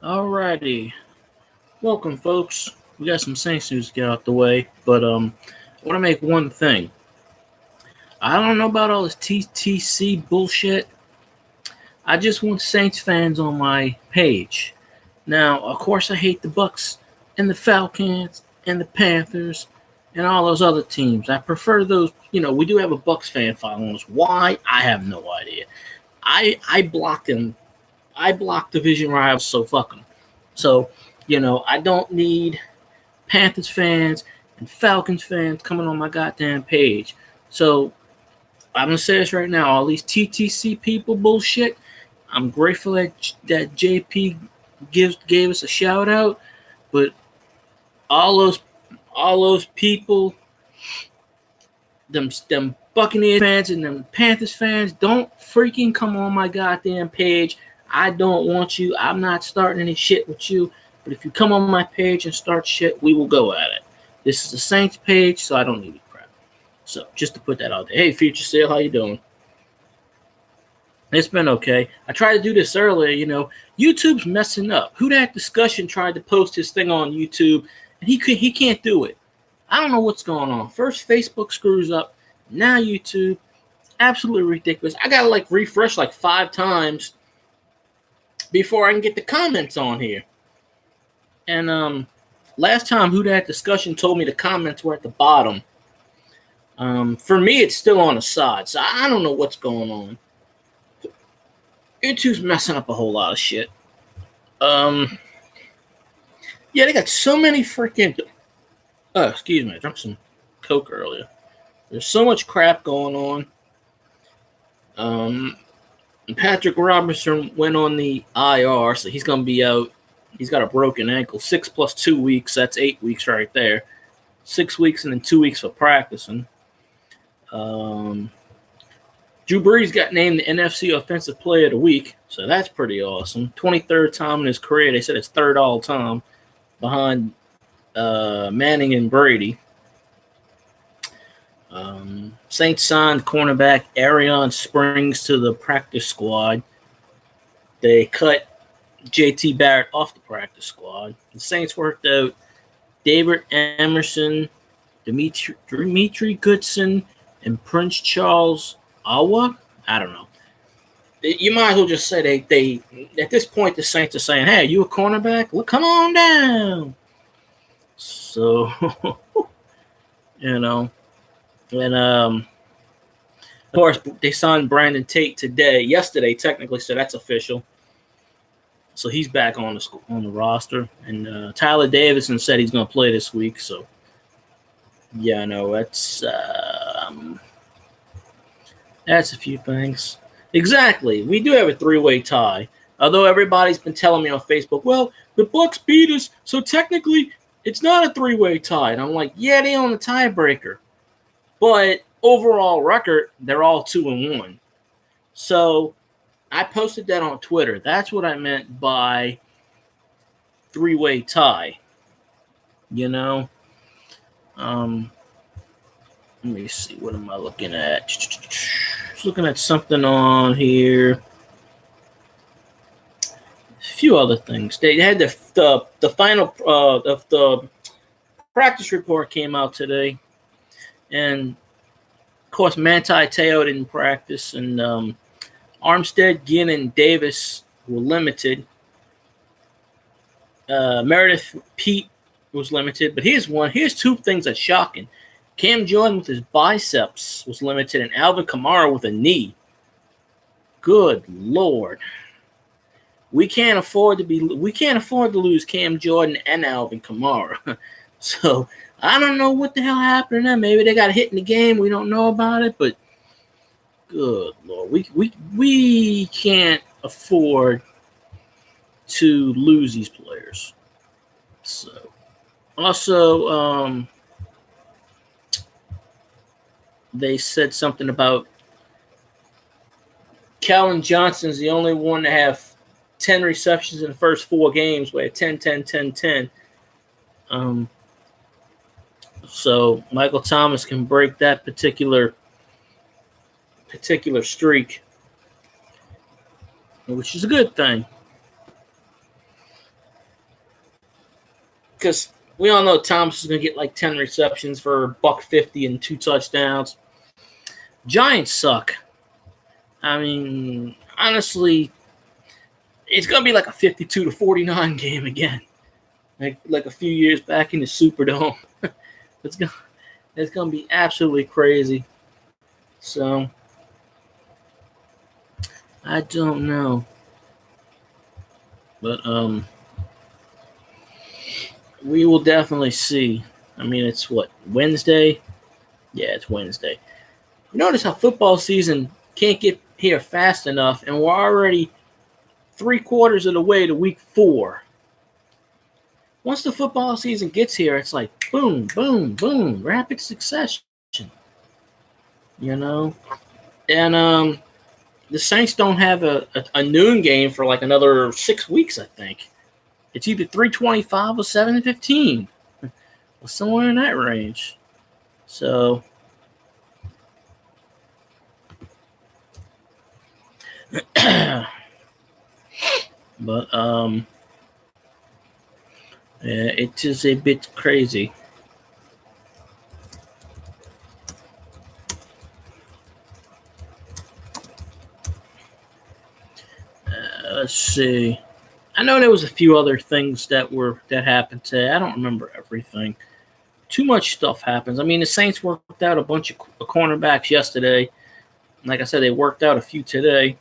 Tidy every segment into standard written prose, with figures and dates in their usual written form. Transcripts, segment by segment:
Alrighty, welcome, folks. We got some Saints news to get out the way, but I want to make one thing. I don't know about all this TTC bullshit. I just want Saints fans on my page. Now, of course, I hate the Bucks and the Falcons and the Panthers and all those other teams. I prefer those. We do have a Bucks fan following us. Why? I have no idea. I blocked him. I blocked division rivals, so fuck them. So, I don't need Panthers fans and Falcons fans coming on my goddamn page. So, I'm going to say this right now. All these TTC people bullshit, I'm grateful that JP gave us a shout out, but all those people, them Buccaneers fans and them Panthers fans, don't freaking come on my goddamn page. I don't want you. I'm not starting any shit with you. But if you come on my page and start shit, we will go at it. This is the Saints page, so I don't need any crap. So just to put that out there. Hey, Future Sale, how you doing? It's been okay. I tried to do this earlier. YouTube's messing up. Who That Discussion tried to post his thing on YouTube, and he can't do it. I don't know what's going on. First, Facebook screws up. Now YouTube. Absolutely ridiculous. I got to refresh 5 times before I can get the comments on here. And last time Who That Discussion told me the comments were at the bottom. For me, it's still on the side, so I don't know what's going on. YouTube's messing up a whole lot of shit. Yeah, they got so many freaking... Oh, excuse me, I drank some Coke earlier. There's so much crap going on. Patrick Robertson went on the IR, so he's going to be out. He's got a broken ankle. 6 plus 2 weeks, that's 8 weeks right there. 6 weeks and then 2 weeks for practicing. Drew Brees got named the NFC Offensive Player of the Week, so that's pretty awesome. 23rd time in his career. They said it's third all time behind Manning and Brady. Saints signed cornerback Arion Springs to the practice squad. They cut J.T. Barrett off the practice squad. The Saints worked out David Emerson, Dimitri Goodson, and Prince Charles Awa. I don't know. You might as well just say they at this point the Saints are saying, "Hey, you a cornerback? Well, come on down." So, And of course, they signed Brandon Tate yesterday, technically, so that's official. So he's back on the roster. And Tyler Davison said he's going to play this week. So, yeah, no, that's a few things. Exactly. We do have a 3-way tie. Although everybody's been telling me on Facebook, well, the Bucks beat us, so technically it's not a 3-way tie. And I'm like, yeah, they own the tiebreaker. But overall record, they're all 2-1. So I posted that on Twitter. That's what I meant by 3-way tie. Let me see. What am I looking at? Just looking at something on here. A few other things. They had the final of the practice report came out today. And, of course, Manti Te'o didn't practice. And Armstead, Ginn, and Davis were limited. Meredith Pete was limited. But here's 2 things that's shocking. Cam Jordan with his biceps was limited, and Alvin Kamara with a knee. Good Lord. We can't afford to lose Cam Jordan and Alvin Kamara. So I don't know what the hell happened to them. Maybe they got hit in the game. We don't know about it, but good Lord. We can't afford to lose these players. So also they said something about Calvin Johnson's the only one to have 10 receptions in the first 4 games. We had 10, 10, 10, 10. So Michael Thomas can break that particular streak, which is a good thing. because we all know Thomas is going to get like 10 receptions for $150 and 2 touchdowns. Giants suck. I mean, honestly, it's going to be like a 52-49 game again. Like a few years back in the Superdome. It's going to be absolutely crazy. So, I don't know. But, we will definitely see. I mean, it's what, Wednesday? Yeah, it's Wednesday. You notice how football season can't get here fast enough, and we're already 3/4 of the way to week 4. Once the football season gets here, it's like boom, boom, boom, rapid succession. You know? And the Saints don't have a noon game for like another 6 weeks, I think. It's either 3:25 or 7:15. Or somewhere in that range. So but yeah, it is a bit crazy. Let's see. I know there was a few other things that happened today. I don't remember everything. Too much stuff happens. I mean, the Saints worked out a bunch of cornerbacks yesterday. Like I said, they worked out a few today.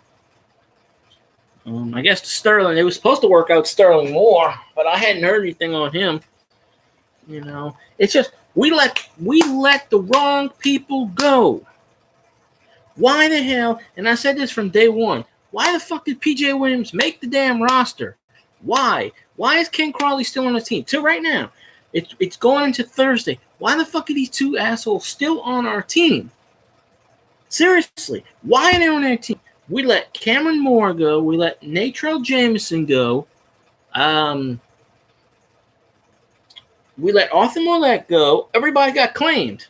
I guess Sterling, they were supposed to work out Sterling more, but I hadn't heard anything on him. You know, it's just we let the wrong people go. Why the hell? And I said this from day one. Why the fuck did PJ Williams make the damn roster? Why? Why is Ken Crawley still on the team? Till right now, it's going into Thursday. Why the fuck are these two assholes still on our team? Seriously, why are they on our team? We let Cameron Moore go. We let Natrell Jameson go. We let Arthur Mollett go. Everybody got claimed.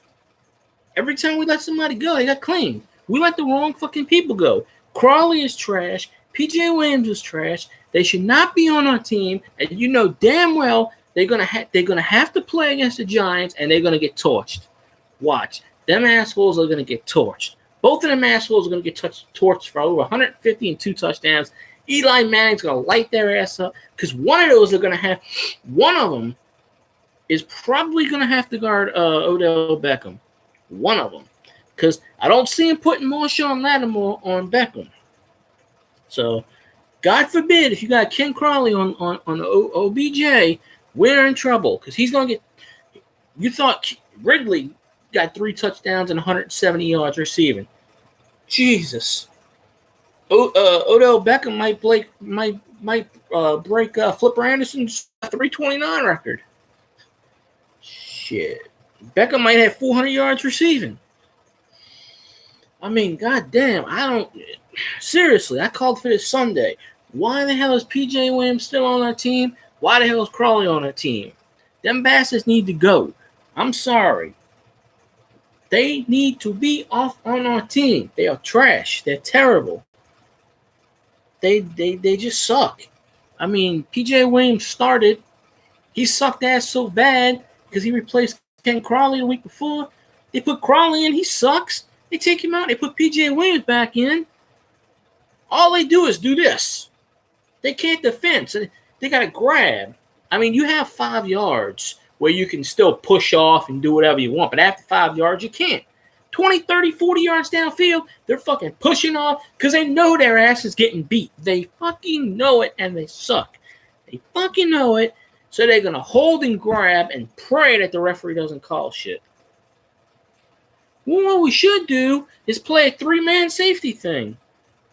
Every time we let somebody go, they got claimed. We let the wrong fucking people go. Crawley is trash. PJ Williams is trash. They should not be on our team. And you know damn well they're gonna have to play against the Giants, and they're gonna get torched. Watch, them assholes are gonna get torched. Both of them assholes are gonna get torched for over 150 and 2 touchdowns. Eli Manning's gonna light their ass up because one of those are gonna have. One of them is probably gonna have to guard Odell Beckham. One of them. Because I don't see him putting Marshawn Lattimore on Beckham. So, God forbid, if you got Ken Crawley on OBJ, we're in trouble. Because he's going to get... You thought Ridley got 3 touchdowns and 170 yards receiving. Jesus. Odell Beckham might break Flipper Anderson's 329 record. Shit. Beckham might have 400 yards receiving. I mean, goddamn, seriously, I called for this Sunday. Why the hell is PJ Williams still on our team? Why the hell is Crawley on our team? Them bastards need to go. I'm sorry. They need to be off on our team. They are trash. They're terrible. They just suck. I mean, PJ Williams started. He sucked ass so bad because he replaced Ken Crawley the week before. They put Crawley in. He sucks. They take him out. They put PJ Williams back in. All they do is do this. They can't defend. So they got to grab. I mean, you have 5 yards where you can still push off and do whatever you want. But after 5 yards, you can't. 20, 30, 40 yards downfield, they're fucking pushing off because they know their ass is getting beat. They fucking know it, and they suck. They fucking know it. So they're going to hold and grab and pray that the referee doesn't call shit. Well, what we should do is play a 3-man safety thing.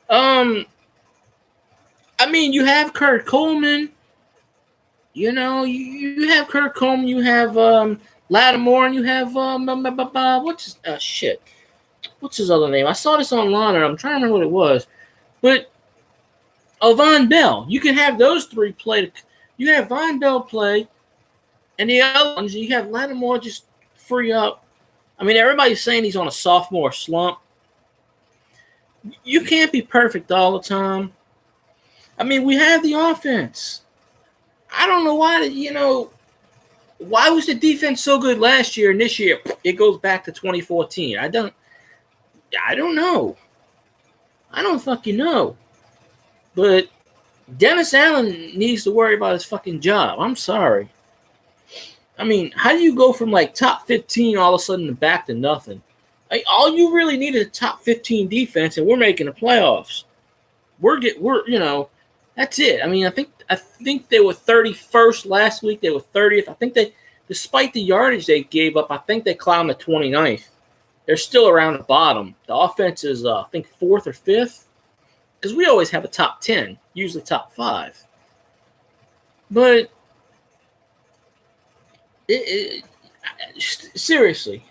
I mean, you have Kurt Coleman. You know, you have Kurt Coleman. You have Lattimore, and you have what's his other name? I saw this online, and I'm trying to remember what it was. But Von Bell. You can have those 3 play. You can have Von Bell play, and the other ones you have Lattimore just free up. I mean, everybody's saying he's on a sophomore slump. You can't be perfect all the time. I mean, we have the offense. I don't know why, Why was the defense so good last year and this year it goes back to 2014? I don't know. I don't fucking know. But Dennis Allen needs to worry about his fucking job. I'm sorry. I mean, how do you go from like top 15 all of a sudden back to nothing? Like, all you really need is a top 15 defense, and we're making the playoffs. We're that's it. I mean, I think they were 31st last week. They were 30th. I think they, despite the yardage they gave up, I think they climbed to 29th. They're still around the bottom. The offense is, I think, 4th or 5th. Because we always have a top 10, usually top 5. But seriously,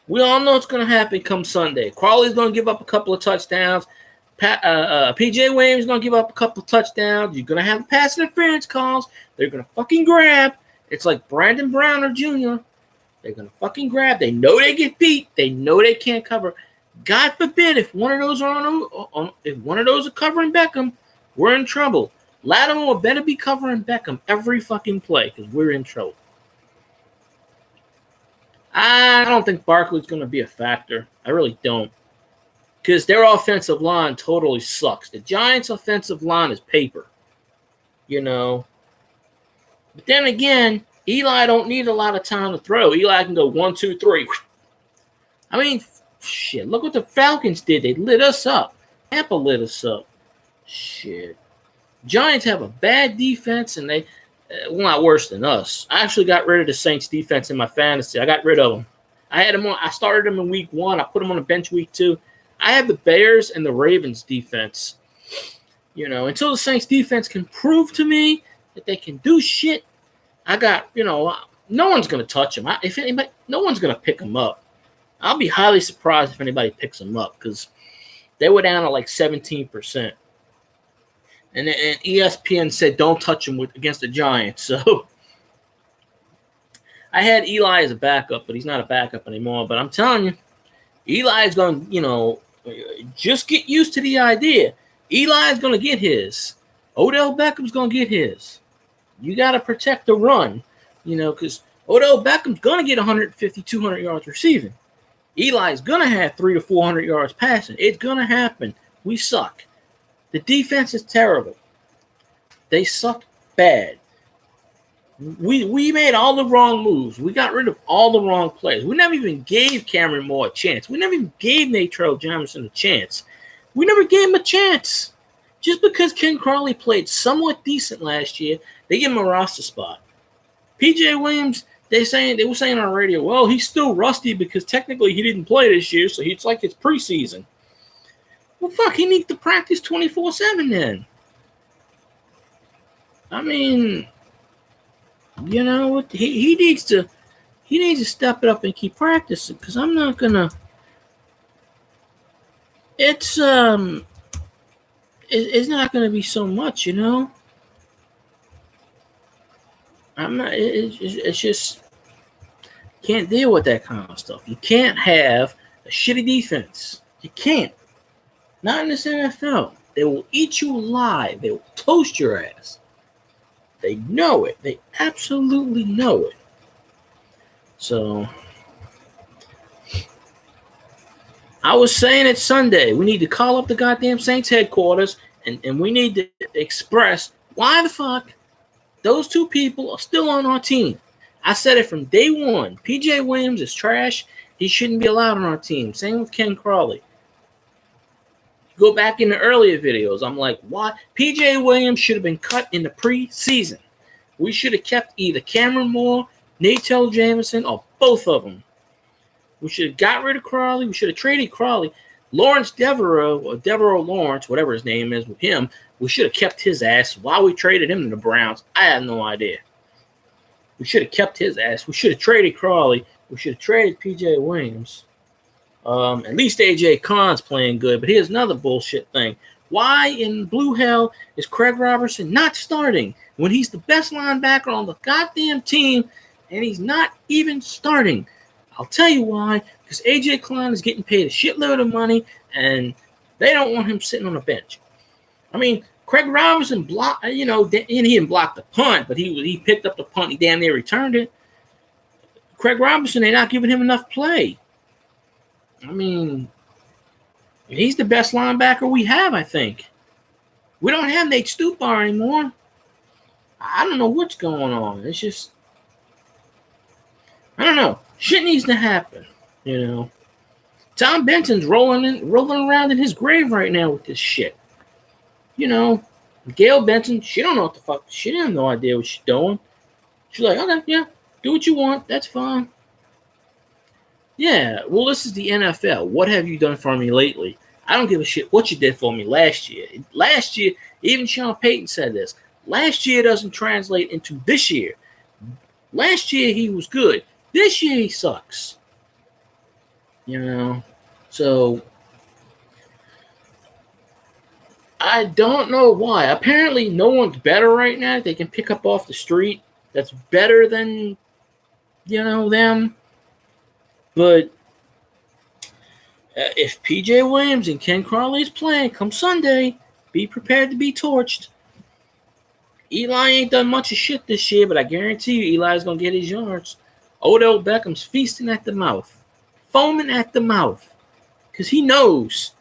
we all know it's going to happen come Sunday. Crawley's going to give up a couple of touchdowns. PJ Williams is going to give up a couple of touchdowns. You're going to have pass interference calls. They're going to fucking grab. It's like Brandon Browner Jr. They're going to fucking grab. They know they get beat. They know they can't cover. God forbid if one of those are covering Beckham, we're in trouble. Lattimore better be covering Beckham every fucking play because we're in trouble. I don't think Barkley's going to be a factor. I really don't. Because their offensive line totally sucks. The Giants' offensive line is paper. But then again, Eli don't need a lot of time to throw. Eli can go 1, 2, 3. I mean, shit, look what the Falcons did. They lit us up. Tampa lit us up. Shit. Giants have a bad defense, and they, not worse than us. I actually got rid of the Saints defense in my fantasy. I got rid of them. I started them in week 1. I put them on the bench week 2. I have the Bears and the Ravens defense. Until the Saints defense can prove to me that they can do shit, I got, no one's going to touch them. No one's going to pick them up. I'll be highly surprised if anybody picks them up because they were down to like 17%. And ESPN said don't touch them against the Giants. So I had Eli as a backup, but he's not a backup anymore. But I'm telling you, Eli's going to, just get used to the idea. Eli's going to get his. Odell Beckham's going to get his. You got to protect the run, because Odell Beckham's going to get 150, 200 yards receiving. Eli's going to have 300 to 400 yards passing. It's going to happen. We suck. The defense is terrible. They suck bad. We made all the wrong moves. We got rid of all the wrong players. We never even gave Cameron Moore a chance. We never even gave Natrell Jamison a chance. We never gave him a chance. Just because Ken Crawley played somewhat decent last year, they give him a roster spot. PJ Williams, they were saying on the radio, well, he's still rusty because technically he didn't play this year, so it's like it's preseason. Well, fuck, he needs to practice 24/7 then. I mean, he needs to step it up and keep practicing because I'm not gonna. It's not gonna be so much, I'm not. It's just can't deal with that kind of stuff. You can't have a shitty defense. You can't. Not in this NFL. They will eat you alive. They will toast your ass. They know it. They absolutely know it. So, I was saying it Sunday. We need to call up the goddamn Saints headquarters and we need to express why the fuck those two people are still on our team. I said it from day one. PJ Williams is trash. He shouldn't be allowed on our team. Same with Ken Crawley. Go back in the earlier videos. I'm like, why? PJ Williams should have been cut in the preseason. We should have kept either Cameron Moore, Natrell Jamison, or both of them. We should have got rid of Crawley. We should have traded Crawley. Lawrence Devereaux, or Devereaux Lawrence, whatever his name is with him, we should have kept his ass while we traded him to the Browns. I have no idea. We should have kept his ass. We should have traded Crawley. We should have traded PJ Williams. At least AJ Khan's playing good, but here's another bullshit thing. Why in blue hell is Craig Robertson not starting when he's the best linebacker on the goddamn team and he's not even starting? I'll tell you why. Because AJ Klein is getting paid a shitload of money and they don't want him sitting on the bench. I mean, Craig Robertson blocked, he didn't block the punt, but he picked up the punt. He damn near returned it. Craig Robinson, they're not giving him enough play. I mean, he's the best linebacker we have, I think. We don't have Nate Stupar anymore. I don't know what's going on. It's just, I don't know. Shit needs to happen, you know. Tom Benton's rolling around in his grave right now with this shit. You know, Gail Benson, she don't know what the fuck. She has no idea what she's doing. She's like, okay, yeah, do what you want. That's fine. Yeah, well, this is the NFL. What have you done for me lately? I don't give a shit what you did for me last year. Last year, even Sean Payton said this. Last year doesn't translate into this year. Last year, he was good. This year, he sucks. You know? So, I don't know why. Apparently, no one's better right now. They can pick up off the street. That's better than, you know, them. But if P.J. Williams and Ken Crawley's playing come Sunday, be prepared to be torched. Eli ain't done much of shit this year, but I guarantee you Eli's going to get his yards. Odell Beckham's feasting at the mouth. Foaming at the mouth. Because he knows.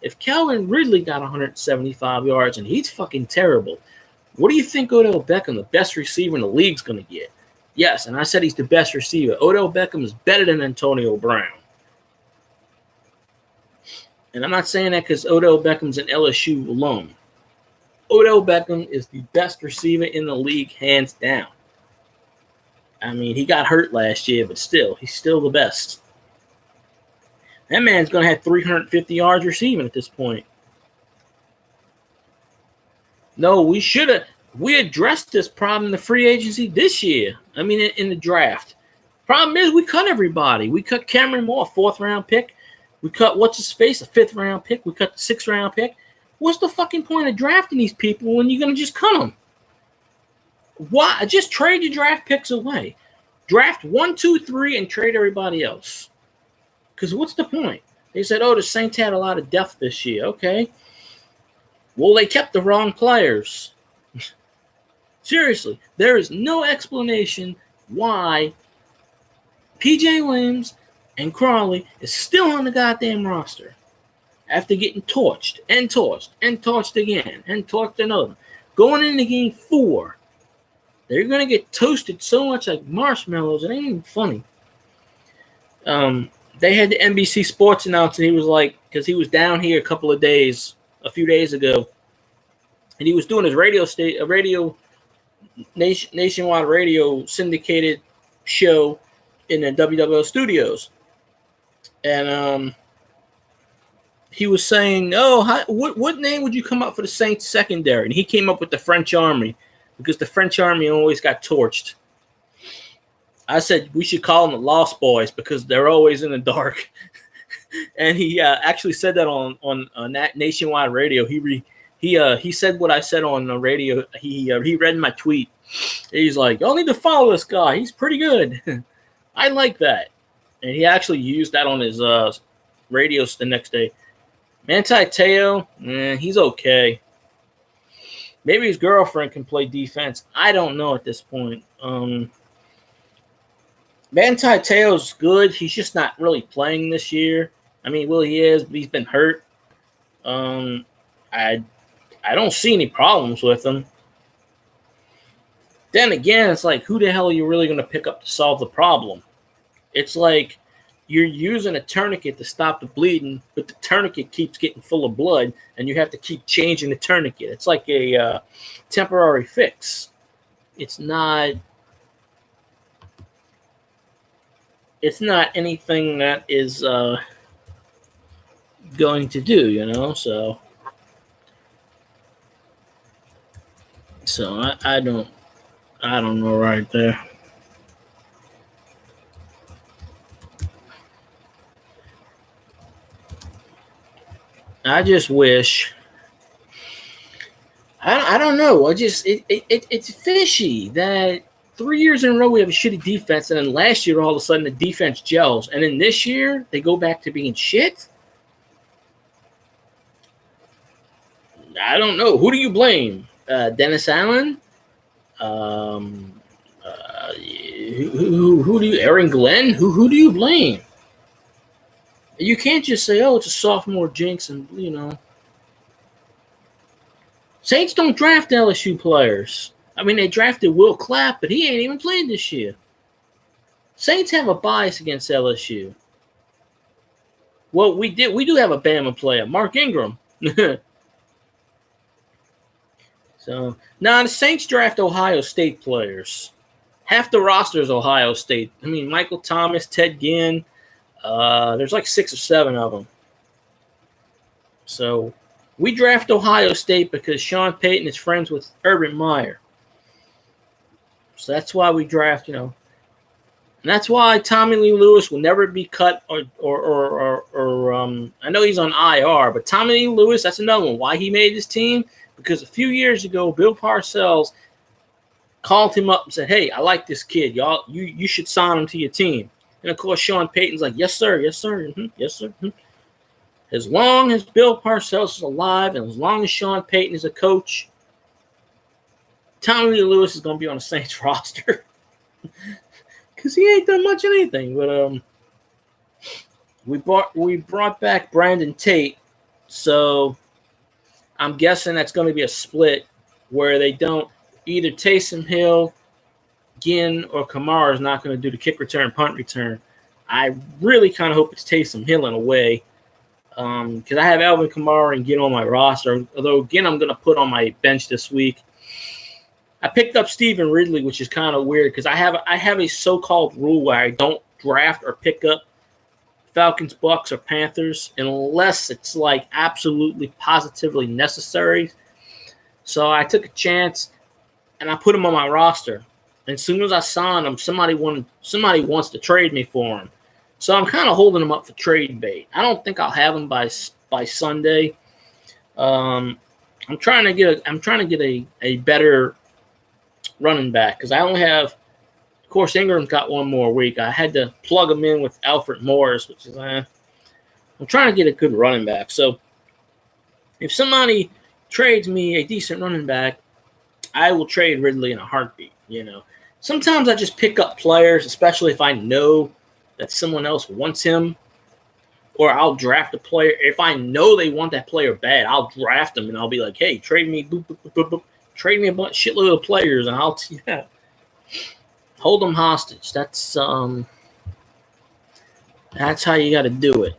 If Calvin Ridley got 175 yards and he's fucking terrible, what do you think Odell Beckham, the best receiver in the league, is going to get? Yes, and I said he's the best receiver. Odell Beckham is better than Antonio Brown. And I'm not saying that because Odell Beckham's an LSU alum. Odell Beckham is the best receiver in the league, hands down. I mean, he got hurt last year, but still, he's still the best. That man's going to have 350 yards receiving at this point. No, we should have. We addressed this problem in the free agency this year. I mean, in the draft. Problem is, we cut everybody. We cut Cameron Moore, 4th-round pick. We cut what's-his-face, a 5th-round pick. We cut the 6th-round pick. What's the fucking point of drafting these people when you're going to just cut them? Why? Just trade your draft picks away. Draft 1, 2, 3, and trade everybody else. Because what's the point? They said, the Saints had a lot of depth this year. Okay. Well, they kept the wrong players. Seriously, there is no explanation why P.J. Williams and Crawley is still on the goddamn roster after getting torched and torched and torched again and torched another. Going into game 4, they're going to get toasted so much like marshmallows. It ain't even funny. They had the NBC Sports announcer. He was like, because he was down here a few days ago, and he was doing his nationwide radio syndicated show in the WWL studios. And he was saying, what name would you come up for the Saints secondary? And he came up with the French Army because the French Army always got torched. I said we should call them the Lost Boys because they're always in the dark. And he actually said that on nationwide radio. He said what I said on the radio. He read my tweet. He's like, y'all need to follow this guy. He's pretty good. I like that. And he actually used that on his radio the next day. Manti Te'o, he's okay. Maybe his girlfriend can play defense. I don't know at this point. Manti Te'o's good. He's just not really playing this year. I mean, well, he is, but he's been hurt. I don't see any problems with him. Then again, it's like, who the hell are you really going to pick up to solve the problem? It's like you're using a tourniquet to stop the bleeding, but the tourniquet keeps getting full of blood, and you have to keep changing the tourniquet. It's like a temporary fix. It's not anything that is going to do, you know. So I don't know right there. I just wish. I don't know. It's fishy that 3 years in a row we have a shitty defense, and then last year all of a sudden the defense gels, and then this year they go back to being shit. I don't know. Who do you blame? Dennis Allen? Who do you, Aaron Glenn? Who do you blame? You can't just say, oh, it's a sophomore jinx, and Saints don't draft LSU players. I mean, they drafted Will Clapp, but he ain't even played this year. Saints have a bias against LSU. Well, we do have a Bama player, Mark Ingram. So now the Saints draft Ohio State players. Half the roster is Ohio State. I mean, Michael Thomas, Ted Ginn. There's like 6 or 7 of them. So we draft Ohio State because Sean Payton is friends with Urban Meyer. So that's why we draft, And that's why Tommy Lee Lewis will never be cut or I know he's on IR, but Tommy Lee Lewis, that's another one. Why he made this team? Because a few years ago, Bill Parcells called him up and said, hey, I like this kid. Y'all, you should sign him to your team. And, of course, Sean Payton's like, yes, sir, yes, sir, yes, sir. As long as Bill Parcells is alive and as long as Sean Payton is a coach, Tommy Lee Lewis is going to be on the Saints roster. Because he ain't done much of anything. But we brought back Brandon Tate. So I'm guessing that's going to be a split where they don't either Taysom Hill, Ginn, or Kamara is not going to do the kick return, punt return. I really kind of hope it's Taysom Hill in a way. Because I have Alvin Kamara and Ginn on my roster. Although Ginn I'm going to put on my bench this week. I picked up Stephen Ridley, which is kind of weird because I have a so-called rule where I don't draft or pick up Falcons, Bucks, or Panthers unless it's like absolutely positively necessary. So I took a chance and I put him on my roster. And as soon as I signed him, somebody wants to trade me for him. So I'm kind of holding him up for trade bait. I don't think I'll have him by Sunday. I'm trying to get a better running back because I only have, of course, Ingram's got one more week. I had to plug him in with Alfred Morris, which is I'm trying to get a good running back. So if somebody trades me a decent running back, I will trade Ridley in a heartbeat. Sometimes I just pick up players, especially if I know that someone else wants him, or I'll draft a player. If I know they want that player bad, I'll draft them and I'll be like, hey, trade me, boop, boop, boop, boop, boop. Trade me a shitload of players, and I'll hold them hostage. That's how you got to do it.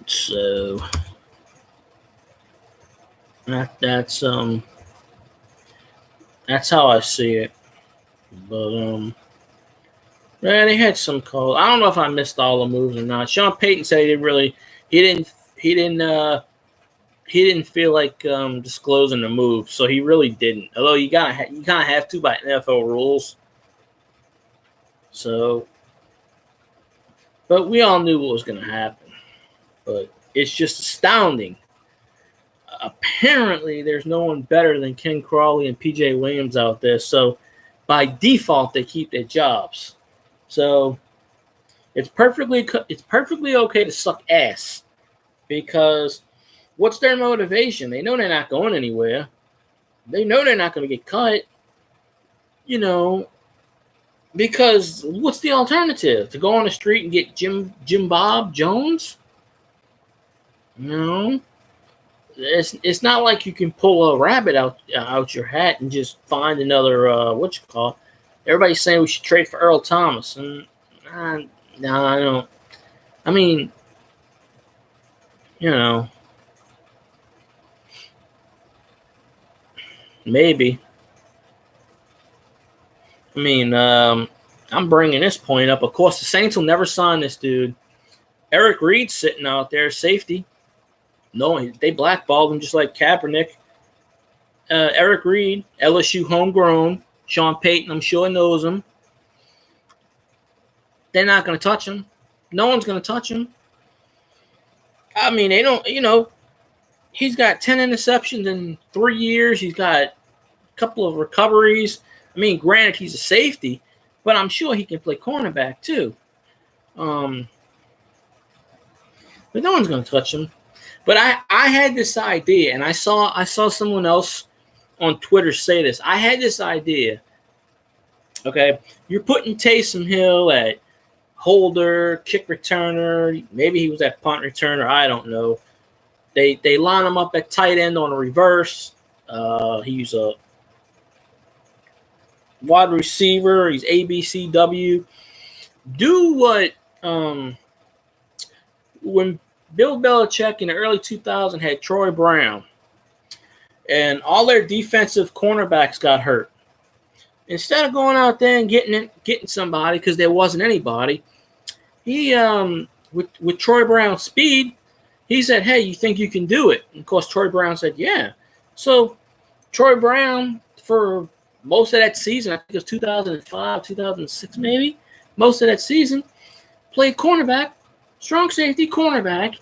So that's how I see it. But they had some calls. I don't know if I missed all the moves or not. Sean Payton said he didn't feel like disclosing the move, so he really didn't. Although you kind of have to by NFL rules. So, but we all knew what was going to happen. But it's just astounding. Apparently, there's no one better than Ken Crawley and P.J. Williams out there. So, by default, they keep their jobs. So, it's perfectly okay to suck ass because what's their motivation? They know they're not going anywhere. They know they're not going to get cut. Because what's the alternative? To go on the street and get Jim Bob Jones? It's not like you can pull a rabbit out your hat and just find another Everybody's saying we should trade for Earl Thomas, and no, I don't. I mean, maybe. I mean, I'm bringing this point up. Of course, the Saints will never sign this dude. Eric Reed's sitting out there, safety. No, they blackballed him just like Kaepernick. Eric Reed, LSU homegrown. Sean Payton, I'm sure, knows him. They're not going to touch him. No one's going to touch him. I mean, they don't, he's got 10 interceptions in 3 years. He's got a couple of recoveries. I mean, granted, he's a safety, but I'm sure he can play cornerback too. But no one's going to touch him. But I had this idea, and I saw someone else on Twitter say this. I had this idea. Okay, you're putting Taysom Hill at holder, kick returner. Maybe he was at punt returner. I don't know. They line him up at tight end on a reverse. He's a wide receiver. He's ABCW. Do what when Bill Belichick in the early 2000s had Troy Brown and all their defensive cornerbacks got hurt. Instead of going out there and getting somebody because there wasn't anybody, he with Troy Brown's speed, he said, "Hey, you think you can do it?" And of course, Troy Brown said, "Yeah." So Troy Brown, for most of that season, I think it was 2005, 2006 maybe, most of that season, played cornerback, strong safety, cornerback,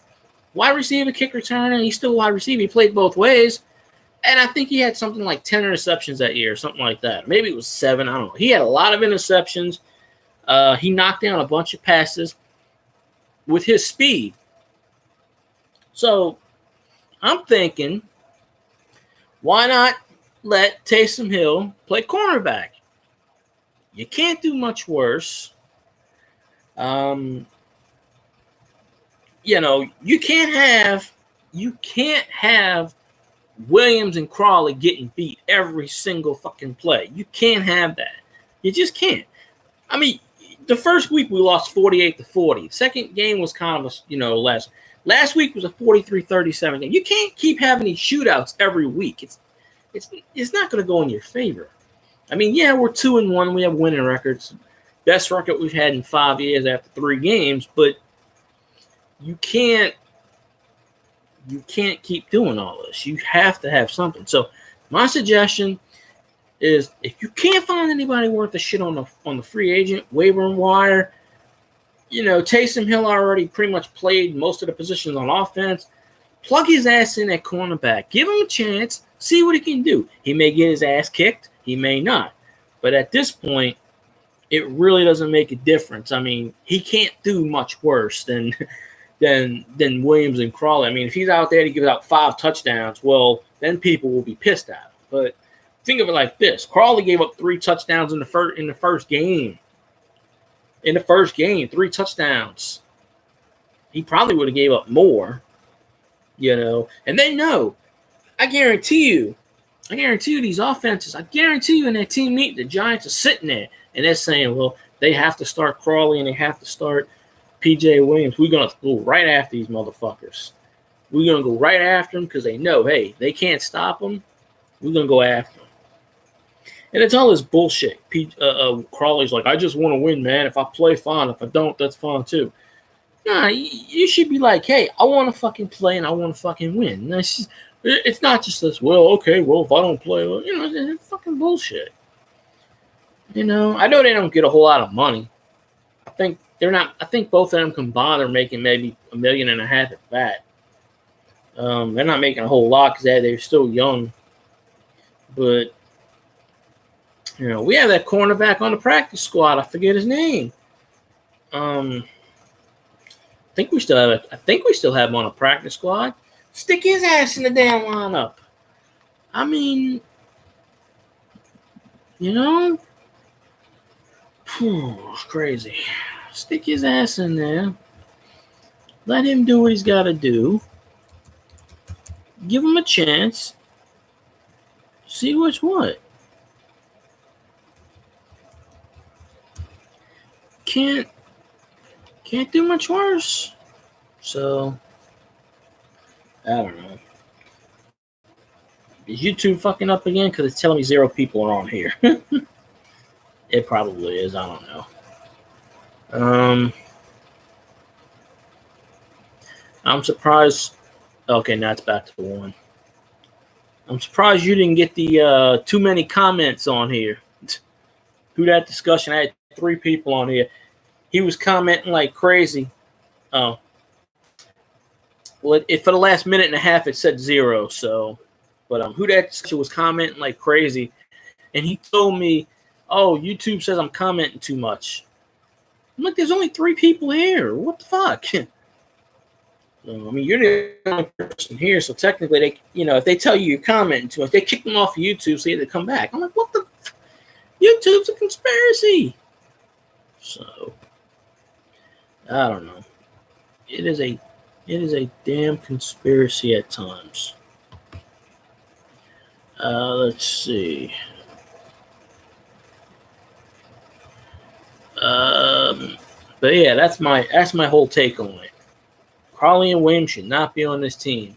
wide receiver, kick returner. He's still wide receiver. He played both ways. And I think he had something like 10 interceptions that year, something like that. Maybe it was 7. I don't know. He had a lot of interceptions. He knocked down a bunch of passes with his speed. So I'm thinking, why not let Taysom Hill play cornerback? You can't do much worse. You can't have Williams and Crawley getting beat every single fucking play. You can't have that. You just can't. I mean, the first week we lost 48-40. The second game was kind of less. Last week was a 43-37 game. You can't keep having these shootouts every week. It's not going to go in your favor. I mean, yeah, we're 2-1. We have winning records. Best record we've had in 5 years after 3 games, but you can't keep doing all this. You have to have something. So my suggestion is, if you can't find anybody worth a shit on the free agent waiver wire, Taysom Hill already pretty much played most of the positions on offense. Plug his ass in at cornerback. Give him a chance. See what he can do. He may get his ass kicked. He may not. But at this point, it really doesn't make a difference. I mean, he can't do much worse than Williams and Crawley. I mean, if he's out there to give out 5 touchdowns, well, then people will be pissed at him. But think of it like this: Crawley gave up 3 touchdowns in the first game. In the first game, 3 touchdowns. He probably would have gave up more, And they know. I guarantee you these offenses. I guarantee you in that team meeting, the Giants are sitting there and they're saying, well, they have to start Crawley and they have to start P.J. Williams. We're going to go right after these motherfuckers. We're going to go right after them because they know, hey, they can't stop them. We're going to go after them. And it's all this bullshit. Crawley's like, I just want to win, man. If I play, fine. If I don't, that's fine too. Nah, you should be like, hey, I want to fucking play and I want to fucking win. It's not just this, well, okay, well, if I don't play, well, it's fucking bullshit. I know they don't get a whole lot of money. I think both of them combined are making maybe $1.5 million at that. They're not making a whole lot because they're still young. But, we have that cornerback on the practice squad. I forget his name. I think we still have him on a practice squad. Stick his ass in the damn lineup. I mean, it's crazy. Stick his ass in there. Let him do what he's got to do. Give him a chance. See what's what. Can't do much worse. So, I don't know. Is YouTube fucking up again? Because it's telling me 0 people are on here. It probably is. I don't know. I'm surprised. Okay, now it's back to 1. I'm surprised you didn't get the too many comments on here. Who that discussion? I had 3 people on here. He was commenting like crazy. Oh. Well, for the last minute and a half, it said 0. So, but who that discussion was commenting like crazy. And he told me, oh, YouTube says I'm commenting too much. I'm like, there's only 3 people here. What the fuck? So, I mean, you're the only person here, so technically, they, if they tell you you're commenting too much, they kick them off of YouTube, so you have to come back. I'm like, what the? YouTube's a conspiracy. So, I don't know. It is a damn conspiracy at times. Let's see. But yeah, that's my whole take on it. Crawley and Williams should not be on this team.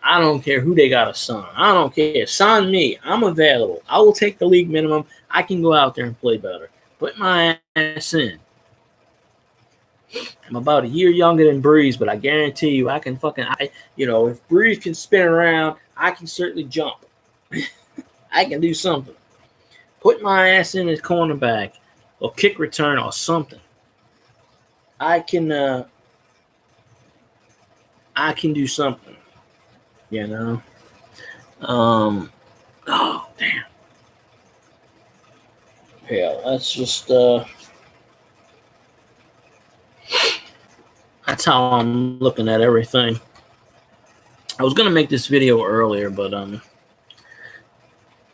I don't care who they got to sign. I don't care. Sign me. I'm available. I will take the league minimum. I can go out there and play better. Put my ass in. I'm about a year younger than Breeze, but I guarantee you I can if Breeze can spin around, I can certainly jump. I can do something. Put my ass in as cornerback or kick return or something. I can do something. Oh damn. Yeah, that's just that's how I'm looking at everything. I was gonna make this video earlier, but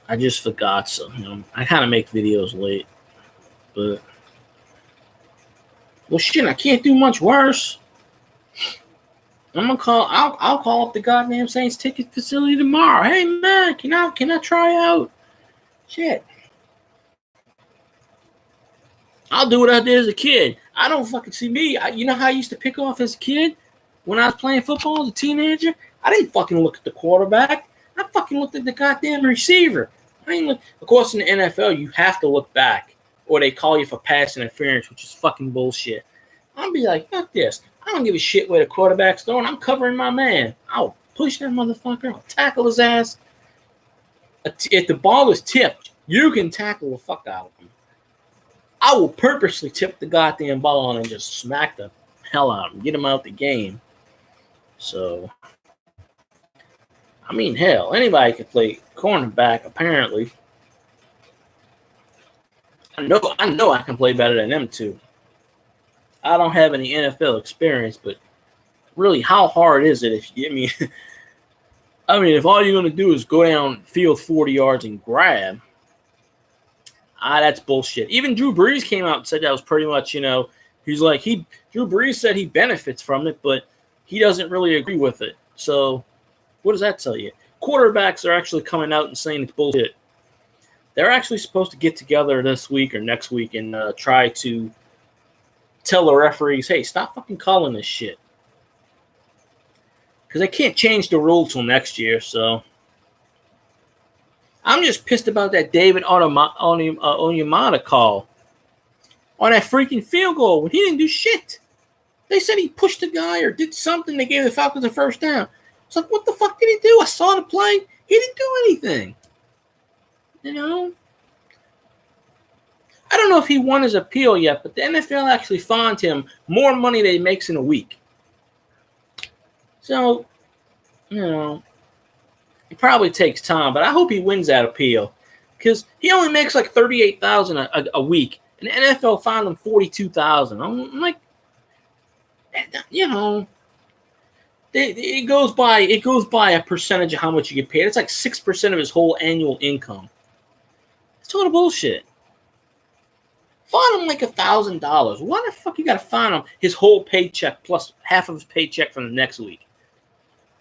I just forgot. So I kind of make videos late, but well, shit, I can't do much worse. I'm gonna call. I'll call up the goddamn Saints ticket facility tomorrow. Hey man, can I try out? Shit. I'll do what I did as a kid. I don't fucking see me. You know how I used to pick off as a kid when I was playing football as a teenager? I didn't fucking look at the quarterback. I fucking looked at the goddamn receiver. Of course, in the NFL, you have to look back, or they call you for pass interference, which is fucking bullshit. I'll be like, fuck this. I don't give a shit where the quarterback's throwing. I'm covering my man. I'll push that motherfucker. I'll tackle his ass. If the ball is tipped, you can tackle the fuck out of him. I will purposely tip the goddamn ball on and just smack the hell out of him, get him out the game. So, I mean, hell, anybody can play cornerback, apparently. I know I can play better than them two. I don't have any NFL experience, but really, how hard is it if you, if all you're going to do is go down field 40 yards and grab, that's bullshit. Even Drew Brees came out and said that was pretty much, he's like, Drew Brees said he benefits from it, but he doesn't really agree with it. So what does that tell you? Quarterbacks are actually coming out and saying it's bullshit. They're actually supposed to get together this week or next week and try to tell the referees, hey, stop fucking calling this shit. Because they can't change the rule till next year, so. I'm just pissed about that David Onyemata call on that freaking field goal when he didn't do shit. They said he pushed the guy or did something. They gave the Falcons a first down. It's like, what the fuck did he do? I saw the play. He didn't do anything. I don't know if he won his appeal yet, but the NFL actually fined him more money than he makes in a week. So, it probably takes time, but I hope he wins that appeal because he only makes like $38,000 a week, and the NFL fined him $42,000. I'm like, it goes by a percentage of how much you get paid. It's like 6% of his whole annual income. It's total bullshit. Fine him like $1,000. Why the fuck you got to fine him his whole paycheck plus half of his paycheck from the next week?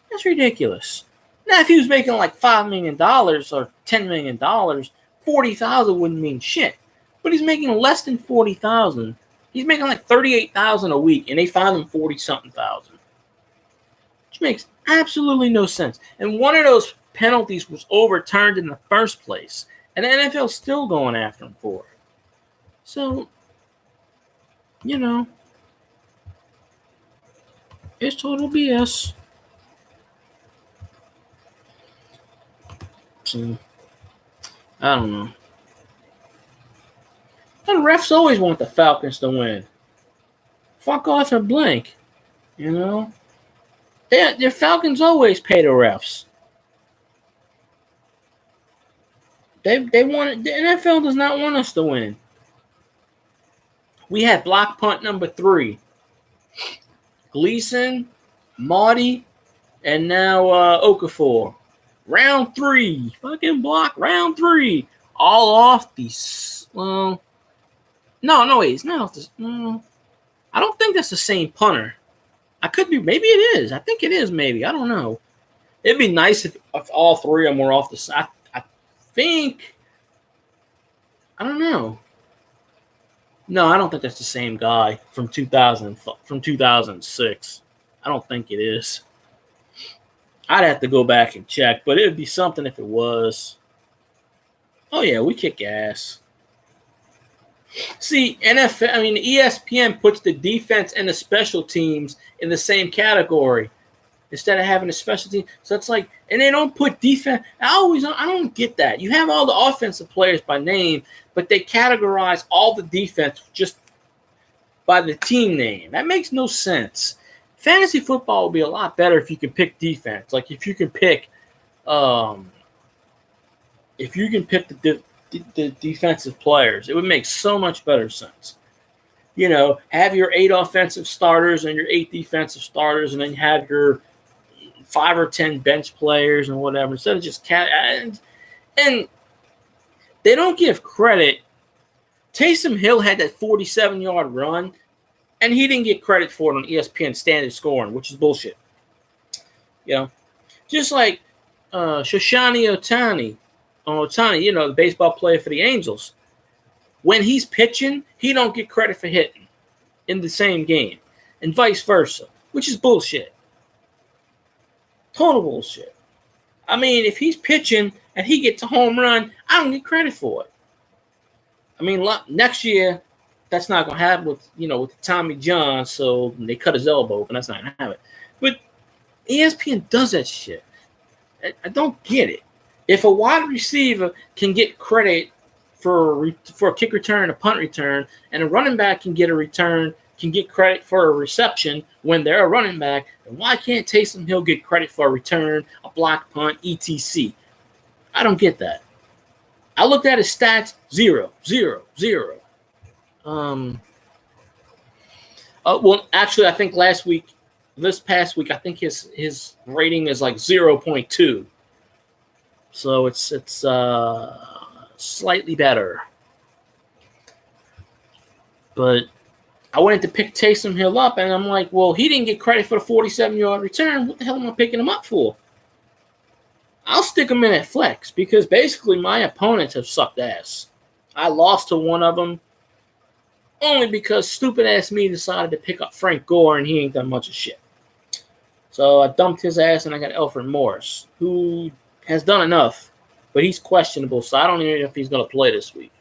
That's ridiculous. Now, if he was making like $5 million or $10 million, $40,000 wouldn't mean shit. But he's making less than $40,000. He's making like $38,000 a week, and they fined him $40-something thousand, which makes absolutely no sense. And one of those penalties was overturned in the first place, and the NFL's still going after him for it. So, it's total BS. So, I don't know. And refs always want the Falcons to win. Fuck off and blink. The Falcons always pay the refs. They want it. The NFL does not want us to win. We had block punt number 3. Gleason, Marty, and now Okafor. Round 3. Fucking block. Round 3. All off these. Well, no, wait. It's not off this. No, I don't think that's the same punter. I could be. Maybe it is. I think it is, maybe. I don't know. It'd be nice if all 3 of them were off the side. I think. I don't know. No, I don't think that's the same guy from 2006. I don't think it is. I'd have to go back and check, but it would be something if it was. Oh yeah, we kick ass. See, ESPN puts the defense and the special teams in the same category instead of having a special team. So it's like, and they don't put defense. I don't get that. You have all the offensive players by name, but they categorize all the defense just by the team name. That makes no sense. Fantasy football would be a lot better if you could pick defense. Like if you can pick, the defensive players, it would make so much better sense. You know, have your 8 offensive starters and your 8 defensive starters, and then you have your 5 or 10 bench players and whatever. Instead of just and they don't give credit. Taysom Hill had that 47-yard run, and he didn't get credit for it on ESPN standard scoring, which is bullshit. You know, just like Shoshani Ohtani, you know, the baseball player for the Angels. When he's pitching, he don't get credit for hitting in the same game, and vice versa, which is bullshit. Total bullshit. I mean, if he's pitching and he gets a home run, I don't get credit for it. I mean, next year, that's not going to happen with Tommy John, so they cut his elbow, and that's not going to happen. But ESPN does that shit. I don't get it. If a wide receiver can get credit for a kick return, a punt return, and a running back can get credit for a reception when they're a running back, then why can't Taysom Hill get credit for a return, a block punt, etc.? I don't get that. I looked at his stats, 0, 0, 0. Well, actually, I think this past week, I think his rating is like 0.2. So it's slightly better. But I wanted to pick Taysom Hill up, and I'm like, well, he didn't get credit for the 47-yard return. What the hell am I picking him up for? I'll stick him in at flex because basically my opponents have sucked ass. I lost to one of them only because stupid-ass me decided to pick up Frank Gore, and he ain't done much of shit. So I dumped his ass, and I got Alfred Morris, who has done enough, but he's questionable, so I don't even know if he's going to play this week.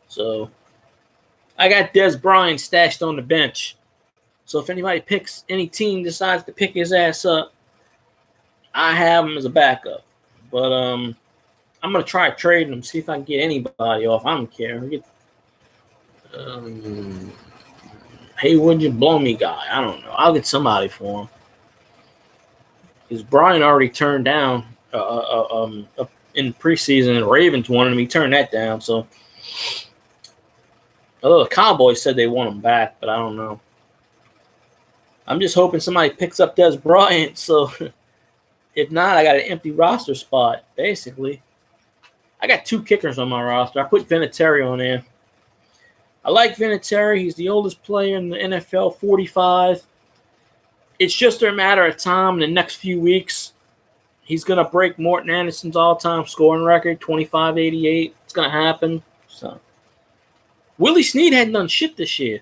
So I got Dez Bryant stashed on the bench. So if any team decides to pick his ass up, I have him as a backup. But I'm going to try trading him, see if I can get anybody off. I don't care. Hey, would you blow me guy? I don't know. I'll get somebody for him. Because Brian already turned down in preseason, and the Ravens wanted him. He turned that down. So, although the Cowboys said they want him back, but I don't know. I'm just hoping somebody picks up Dez Bryant. So, if not, I got an empty roster spot, basically. I got 2 kickers on my roster. I put Vinatieri on there. I like Vinatieri. He's the oldest player in the NFL, 45. It's just a matter of time in the next few weeks. He's going to break Morton Anderson's all-time scoring record, 25-88. It's going to happen. So, Willie Snead hadn't done shit this year.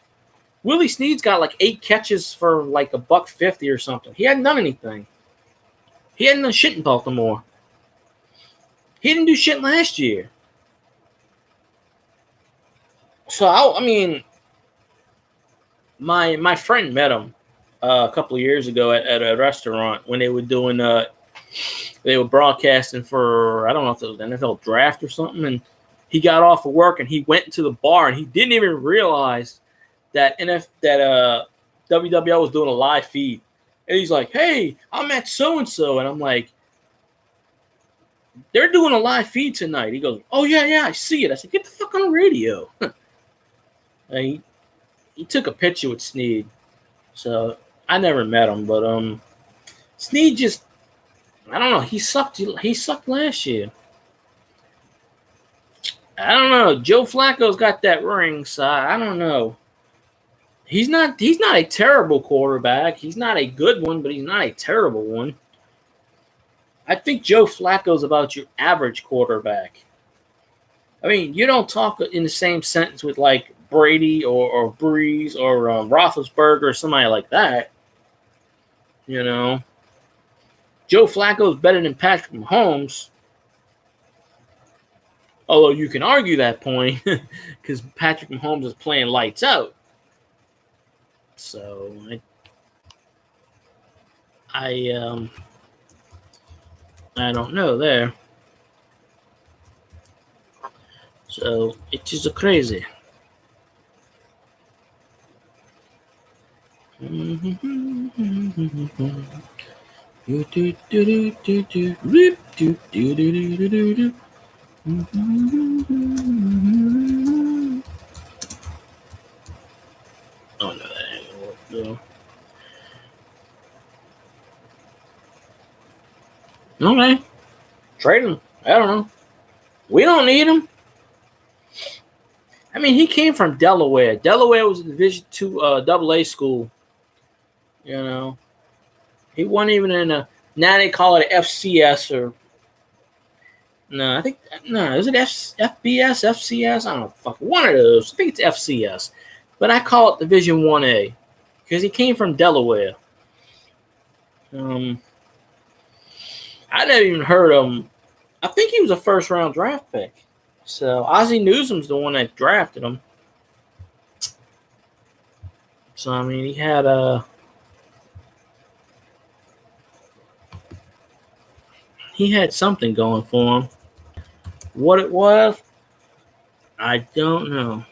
Willie Snead's got like 8 catches for like $150 or something. He hadn't done anything. He hadn't done shit in Baltimore. He didn't do shit last year. So, I mean, my friend met him a couple of years ago at a restaurant when they were doing they were broadcasting for, I don't know if it was the NFL draft or something, and he got off of work and he went to the bar and he didn't even realize that WWL was doing a live feed. And he's like, hey, I'm at so-and-so. And I'm like, they're doing a live feed tonight. He goes, oh, yeah, I see it. I said, get the fuck on the radio. He took a picture with Snead. So I never met him, but Snead just, I don't know. He sucked. He sucked last year. I don't know. Joe Flacco's got that ring, so I don't know. He's not a terrible quarterback. He's not a good one, but he's not a terrible one. I think Joe Flacco's about your average quarterback. I mean, you don't talk in the same sentence with like Brady or Breeze or Roethlisberger or somebody like that. You know, Joe Flacco's better than Patrick Mahomes. Although you can argue that point because Patrick Mahomes is playing lights out. So I don't know there. So it is a crazy. Oh no, that ain't gonna work though. Okay. Trade him. I don't know. We don't need him. I mean, he came from Delaware. Delaware was a Division II AA school. You know, he wasn't even in a. Now they call it an FCS or. No, I think no. Is it FBS, FCS? I don't know. Fuck, one of those. I think it's FCS, but I call it Division 1A because he came from Delaware. I never even heard of him. I think he was a first-round draft pick. So Ozzie Newsome's the one that drafted him. So I mean, he had something going for him. What it was, I don't know.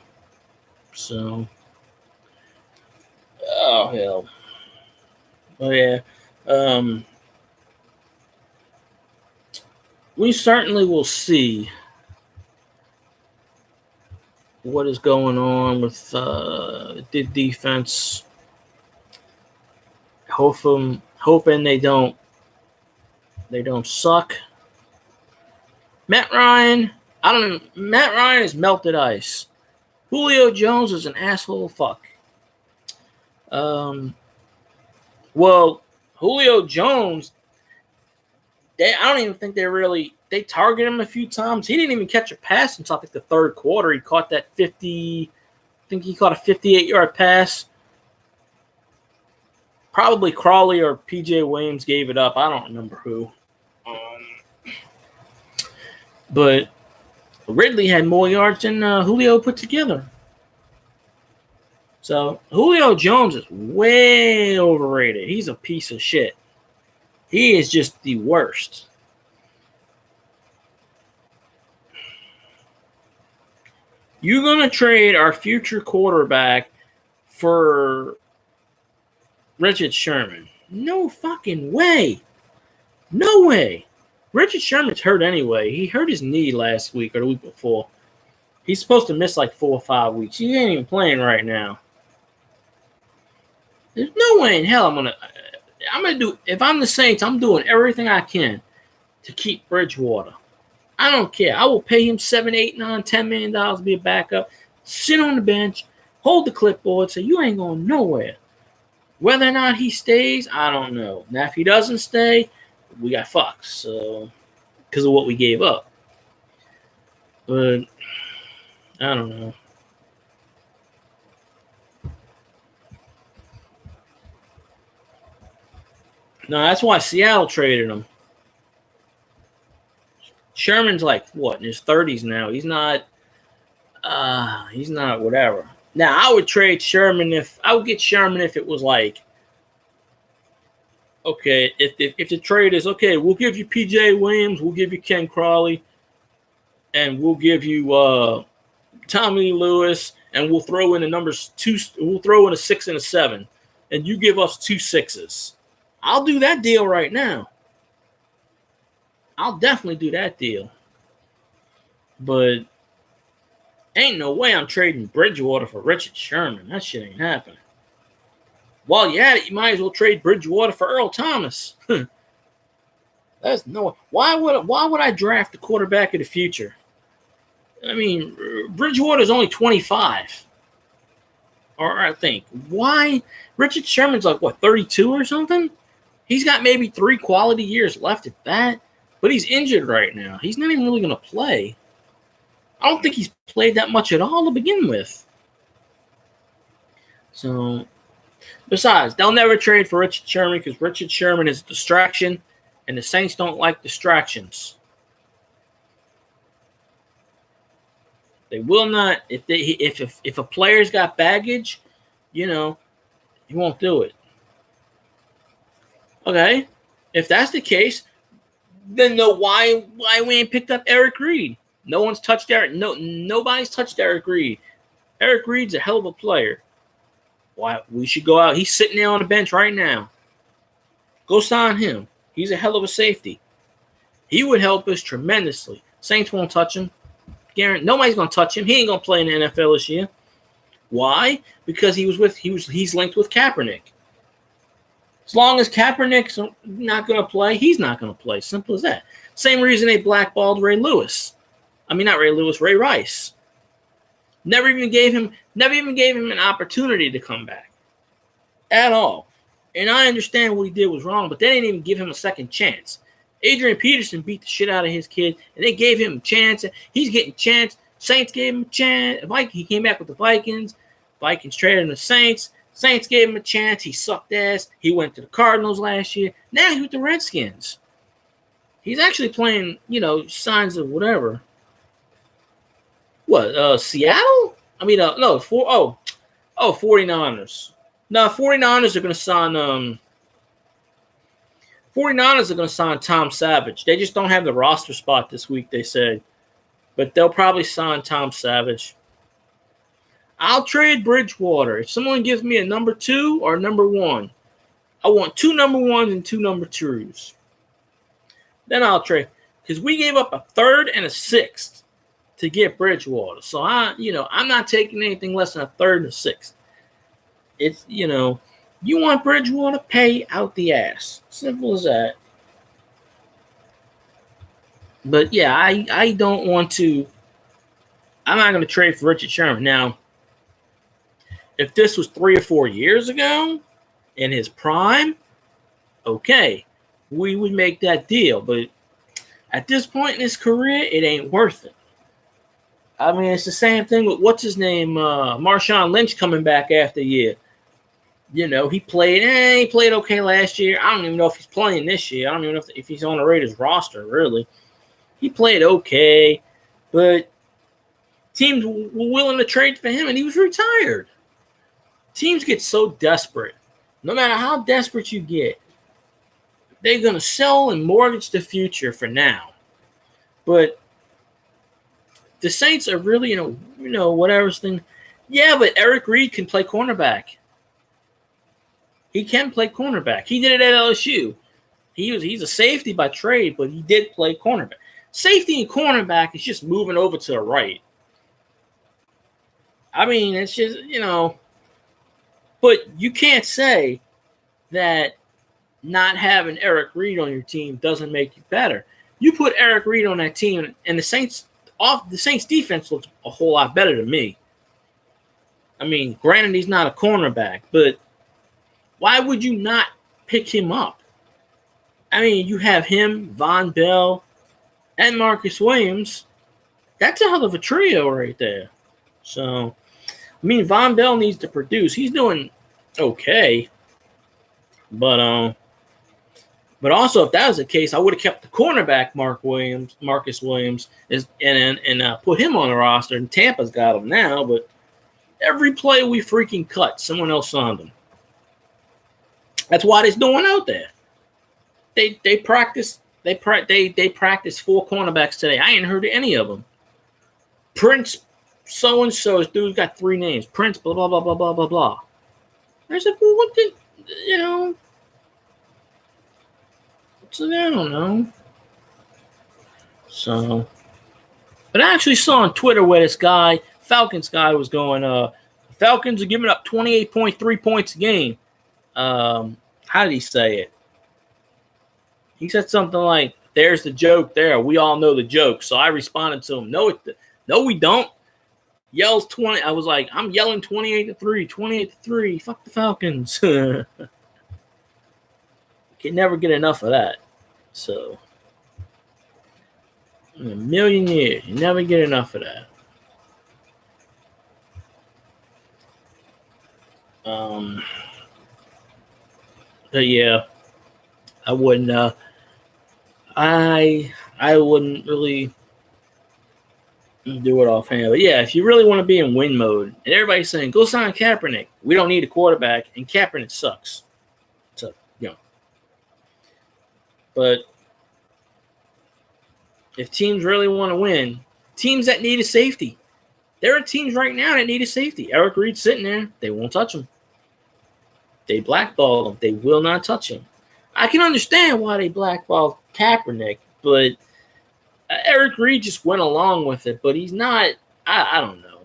So, oh hell, oh yeah. We certainly will see what is going on with the defense. Hoping they don't suck. Matt Ryan, I don't know. Matt Ryan is melted ice. Julio Jones is an asshole fuck. Well, Julio Jones, I don't even think they targeted him a few times. He didn't even catch a pass until I think the third quarter. He caught that 50, I think he caught a 58-yard pass. Probably Crawley or P.J. Williams gave it up. I don't remember who. But Ridley had more yards than Julio put together. So Julio Jones is way overrated. He's a piece of shit. He is just the worst. You're going to trade our future quarterback for Richard Sherman? No fucking way. No way. Richard Sherman's hurt anyway. He hurt his knee last week or the week before. He's supposed to miss like 4 or 5 weeks. He ain't even playing right now. There's no way in hell I'm gonna do. If I'm the Saints, I'm doing everything I can to keep Bridgewater. I don't care. I will pay him $7, $8, $9, $10 million to be a backup. Sit on the bench, hold the clipboard, say you ain't going nowhere. Whether or not he stays, I don't know. Now, if he doesn't stay, we got fucked. So, because of what we gave up. But I don't know. No, that's why Seattle traded him. Sherman's like what in his 30s now. He's not whatever. Now I would trade Sherman if it was like okay, if the trade is okay, we'll give you P.J. Williams, we'll give you Ken Crawley, and we'll give you Tommy Lewis, and we'll throw in the numbers 2. We'll throw in a 6 and a 7, and you give us 2 6s. I'll do that deal right now. I'll definitely do that deal. But ain't no way I'm trading Bridgewater for Richard Sherman. That shit ain't happening. While you're at it, you might as well trade Bridgewater for Earl Thomas. That's no. Why would I draft the quarterback of the future? I mean, Bridgewater is only 25. Or I think. Why? Richard Sherman's like, what, 32 or something? He's got maybe 3 quality years left at that. But he's injured right now. He's not even really going to play. I don't think he's played that much at all to begin with. So, besides, they'll never trade for Richard Sherman because Richard Sherman is a distraction, and the Saints don't like distractions. They will not. If a player's got baggage, he won't do it. Okay, if that's the case, then why we ain't picked up Eric Reid? No one's touched Eric. Nobody's touched Eric Reid. Eric Reid's a hell of a player. Why we should go out? He's sitting there on the bench right now. Go sign him. He's a hell of a safety. He would help us tremendously. Saints won't touch him. Nobody's gonna touch him. He ain't gonna play in the NFL this year. Why? Because he's linked with Kaepernick. As long as Kaepernick's not gonna play, he's not gonna play. Simple as that. Same reason they blackballed Ray Lewis. I mean, not Ray Lewis, Ray Rice. Never even gave him an opportunity to come back at all. And I understand what he did was wrong, but they didn't even give him a second chance. Adrian Peterson beat the shit out of his kid, and they gave him a chance. He's getting a chance. Saints gave him a chance. He came back with the Vikings. Vikings traded him to Saints. Saints gave him a chance. He sucked ass. He went to the Cardinals last year. Now he's with the Redskins. He's actually playing, signs of whatever. What, Seattle? I mean, no, 49ers. No, 49ers are going to sign 49ers are going to sign Tom Savage. They just don't have the roster spot this week, they said. But they'll probably sign Tom Savage. I'll trade Bridgewater. If someone gives me a number 2 or a number 1, I want 2 number 1s and 2 number 2s. Then I'll trade. Because we gave up a 3rd and a 6th to get Bridgewater. So, I'm not taking anything less than a 3rd and a 6th. It's, you want Bridgewater, pay out the ass. Simple as that. But, yeah, I don't want to. I'm not going to trade for Richard Sherman. Now, if this was 3 or 4 years ago in his prime, okay, we would make that deal. But at this point in his career, it ain't worth it. I mean, it's the same thing with what's his name, Marshawn Lynch coming back after a year. He played okay last year. I don't even know if he's playing this year. I don't even know if he's on the Raiders roster, really. He played okay, but teams were willing to trade for him, and he was retired. Teams get so desperate. No matter how desperate you get, they're going to sell and mortgage the future for now. But the Saints are really, whatever's thing. Yeah, but Eric Reid can play cornerback. He can play cornerback. He did it at LSU. He's a safety by trade, but he did play cornerback. Safety and cornerback is just moving over to the right. I mean, it's just, but you can't say that not having Eric Reid on your team doesn't make you better. You put Eric Reid on that team, and the Saints defense looks a whole lot better to me. I mean, granted, he's not a cornerback, but why would you not pick him up? I mean, you have him, Von Bell, and Marcus Williams. That's a hell of a trio right there. So, I mean, Von Bell needs to produce. He's doing okay. But also, if that was the case, I would have kept the cornerback Marcus Williams, and put him on the roster. And Tampa's got him now, but every play we freaking cut, someone else signed him. That's what he's doing out there. They practice 4 cornerbacks today. I ain't heard of any of them. Prince so and so. This dude's got 3 names. Prince blah blah blah blah blah blah blah. I said, well, what did So I don't know. So, but I actually saw on Twitter where this guy, Falcons guy, was going. Falcons are giving up 28.3 points a game. How did he say it? He said something like, "There's the joke there. We all know the joke." So I responded to him, no, we don't. Yells 20. I was like, I'm yelling 28-3, 28-3. Fuck the Falcons. Can never get enough of that. So, in a million years, you never get enough of that. But yeah, I wouldn't. I wouldn't really do it offhand. But yeah, if you really want to be in win mode, and everybody's saying go sign Kaepernick, we don't need a quarterback, and Kaepernick sucks. So but if teams really want to win, teams that need a safety, there are teams right now that need a safety. Eric Reid's sitting there; they won't touch him. They blackball him. They will not touch him. I can understand why they blackballed Kaepernick, but Eric Reid just went along with it. But he's not. I don't know.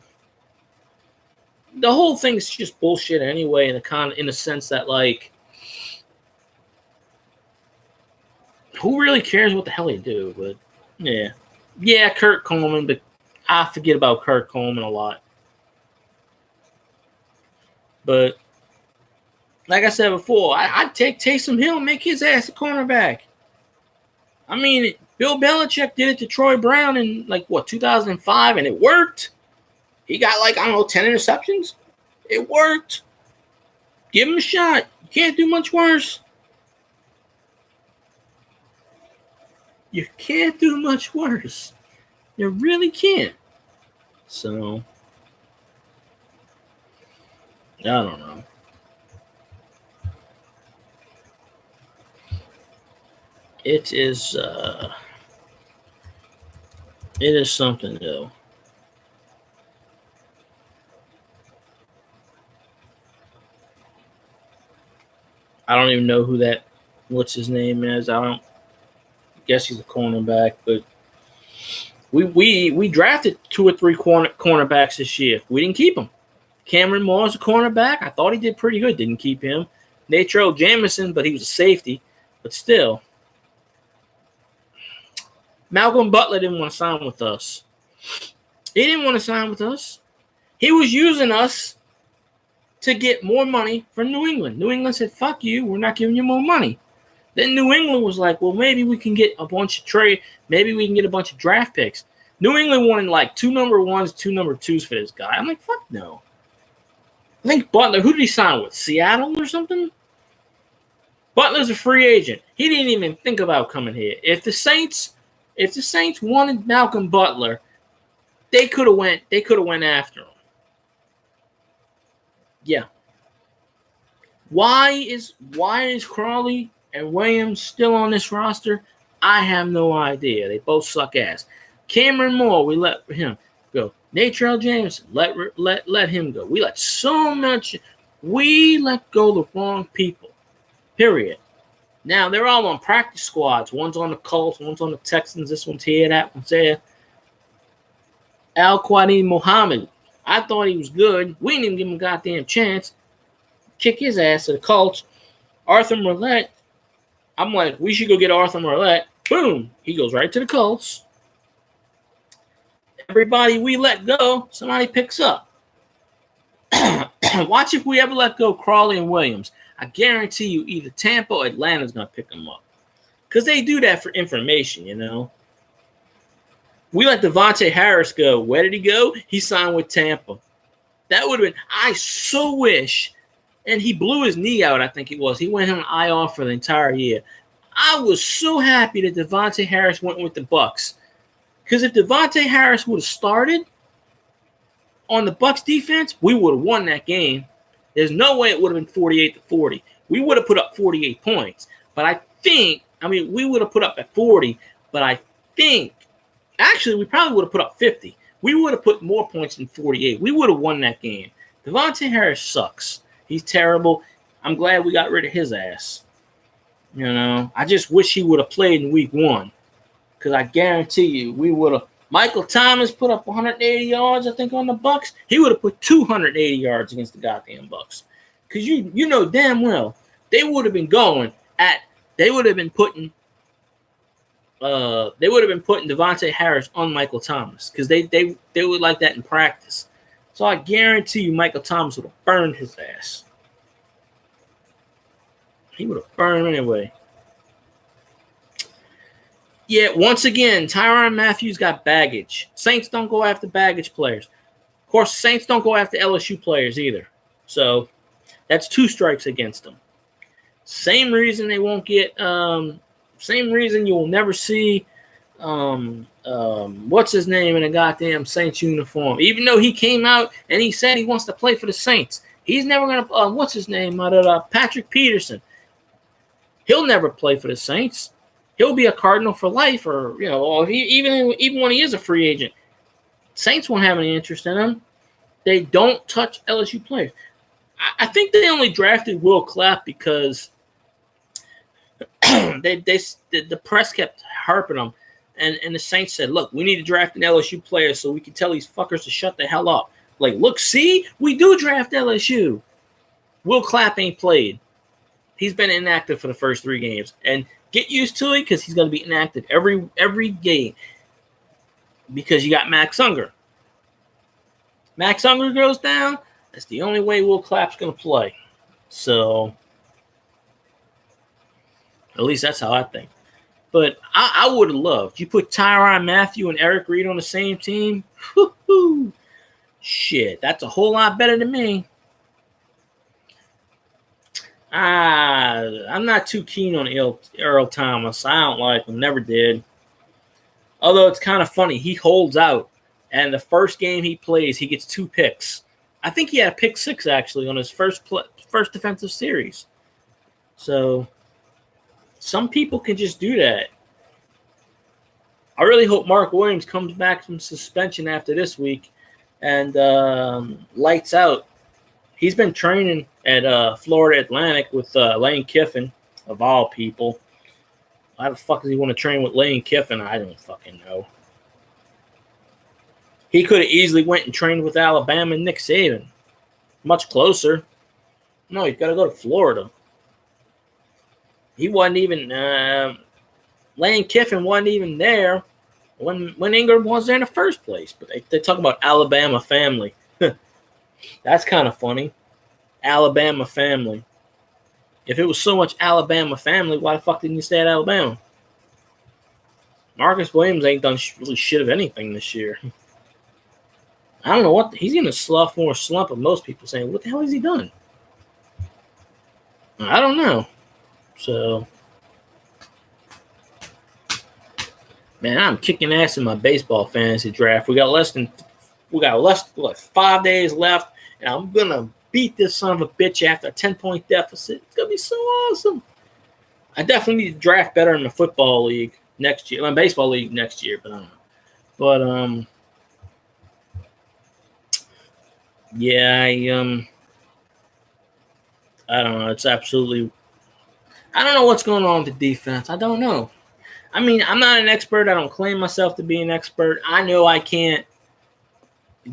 The whole thing's just bullshit anyway. In the sense that like, who really cares what the hell they do? But yeah, Kurt Coleman. But I forget about Kurt Coleman a lot. But like I said before, I'd take Taysom Hill and make his ass a cornerback. I mean, Bill Belichick did it to Troy Brown in 2005, and it worked. He got 10 interceptions. It worked. Give him a shot. You can't do much worse. You can't do much worse. You really can't. So, I don't know. It is something though. I don't even know what's his name is. I guess he's a cornerback, but we drafted 2 or 3 cornerbacks this year. We didn't keep them. Cameron Moore's a cornerback. I thought he did pretty good. Didn't keep him. Natrell Jamison, but he was a safety. But still. Malcolm Butler didn't want to sign with us. He didn't want to sign with us. He was using us to get more money from New England. New England said, fuck you, we're not giving you more money. Then New England was like, well, maybe we can get a bunch of trade. Maybe we can get a bunch of draft picks. New England wanted 2 number 1s, 2 number 2s for this guy. I'm like, fuck no. I think Butler, who did he sign with? Seattle or something? Butler's a free agent. He didn't even think about coming here. If the Saints wanted Malcolm Butler, they could have went after him. Yeah. Why is Crawley and Williams still on this roster? I have no idea. They both suck ass. Cameron Moore, we let him go. Natrell Jameson, let him go. We let go the wrong people. Period. Now they're all on practice squads. One's on the Colts, one's on the Texans. This one's here, that one's there. Al-Quadin Muhammad. I thought he was good. We didn't even give him a goddamn chance. Kick his ass to the Colts. Arthur Merlette. I'm like, we should go get Arthur Merlette. Boom. He goes right to the Colts. Everybody we let go, somebody picks up. Watch if we ever let go Crawley and Williams. I guarantee you either Tampa or Atlanta's going to pick them up. Because they do that for information, you know. We let Devontae Harris go. Where did he go? He signed with Tampa. That would have been – I so wish – and he blew his knee out, I think it was. He went on IR for the entire year. I was so happy that Devontae Harris went with the Bucs. Because if Devontae Harris would have started on the Bucs defense, we would have won that game. There's no way it would have been 48-40. We would have put up 48 points. But we would have put up at 40. But I think, actually, we probably would have put up 50. We would have put more points than 48. We would have won that game. Devontae Harris sucks. He's terrible. I'm glad we got rid of his ass. You know, I just wish he would have played in week 1. Because I guarantee you, we would have. Michael Thomas put up 180 yards, I think, on the Bucs. He would have put 280 yards against the goddamn Bucs. Because you know damn well they would have been putting Devontae Harris on Michael Thomas because they would like that in practice. So I guarantee you Michael Thomas would have burned his ass. He would have burned him anyway. Yeah, once again, Tyrann Mathieu got baggage. Saints don't go after baggage players. Of course, Saints don't go after LSU players either. So that's 2 strikes against them. Same reason they won't get same reason you will never see what's his name in a goddamn Saints uniform. Even though he came out and he said he wants to play for the Saints. He's never going to what's his name? Patrick Peterson. He'll never play for the Saints. He'll be a Cardinal for life, or or even when he is a free agent. Saints won't have any interest in him. They don't touch LSU players. I think they only drafted Will Clapp because the press kept harping them, and the Saints said, "Look, we need to draft an LSU player so we can tell these fuckers to shut the hell up." Like, look, see, we do draft LSU. Will Clapp ain't played. He's been inactive for the first 3 games, and get used to it because he's going to be inactive every game because you got Max Unger. Max Unger goes down. That's the only way Will Clapp's going to play. So, at least that's how I think. But I would have loved. You put Tyrann Mathieu and Eric Reid on the same team. Woo-hoo. Shit, that's a whole lot better than me. I'm not too keen on Earl Thomas. I don't like him. Never did. Although it's kind of funny. He holds out. And the first game he plays, he gets 2 picks. I think he had a pick 6, actually, on his first defensive series. So, some people can just do that. I really hope Mark Williams comes back from suspension after this week and lights out. He's been training at Florida Atlantic with Lane Kiffin, of all people. Why the fuck does he want to train with Lane Kiffin? I don't fucking know. He could have easily went and trained with Alabama and Nick Saban. Much closer. No, he's got to go to Florida. He wasn't even Lane Kiffin wasn't even there when Ingram was there in the first place. But they talk about Alabama family. That's kind of funny. Alabama family. If it was so much Alabama family, why the fuck didn't you stay at Alabama? Marcus Williams ain't done really shit of anything this year. I don't know what he's in a sophomore slump of most people saying, what the hell has he done? I don't know. So, man, I'm kicking ass in my baseball fantasy draft. We got less 5 days left, and I'm gonna beat this son of a bitch after a 10-point deficit. It's gonna be so awesome. I definitely need to draft better in the football league next year, my baseball league next year, but I don't know. But yeah, I don't know. It's absolutely. I don't know what's going on with the defense. I don't know. I mean, I'm not an expert. I don't claim myself to be an expert. I know I can't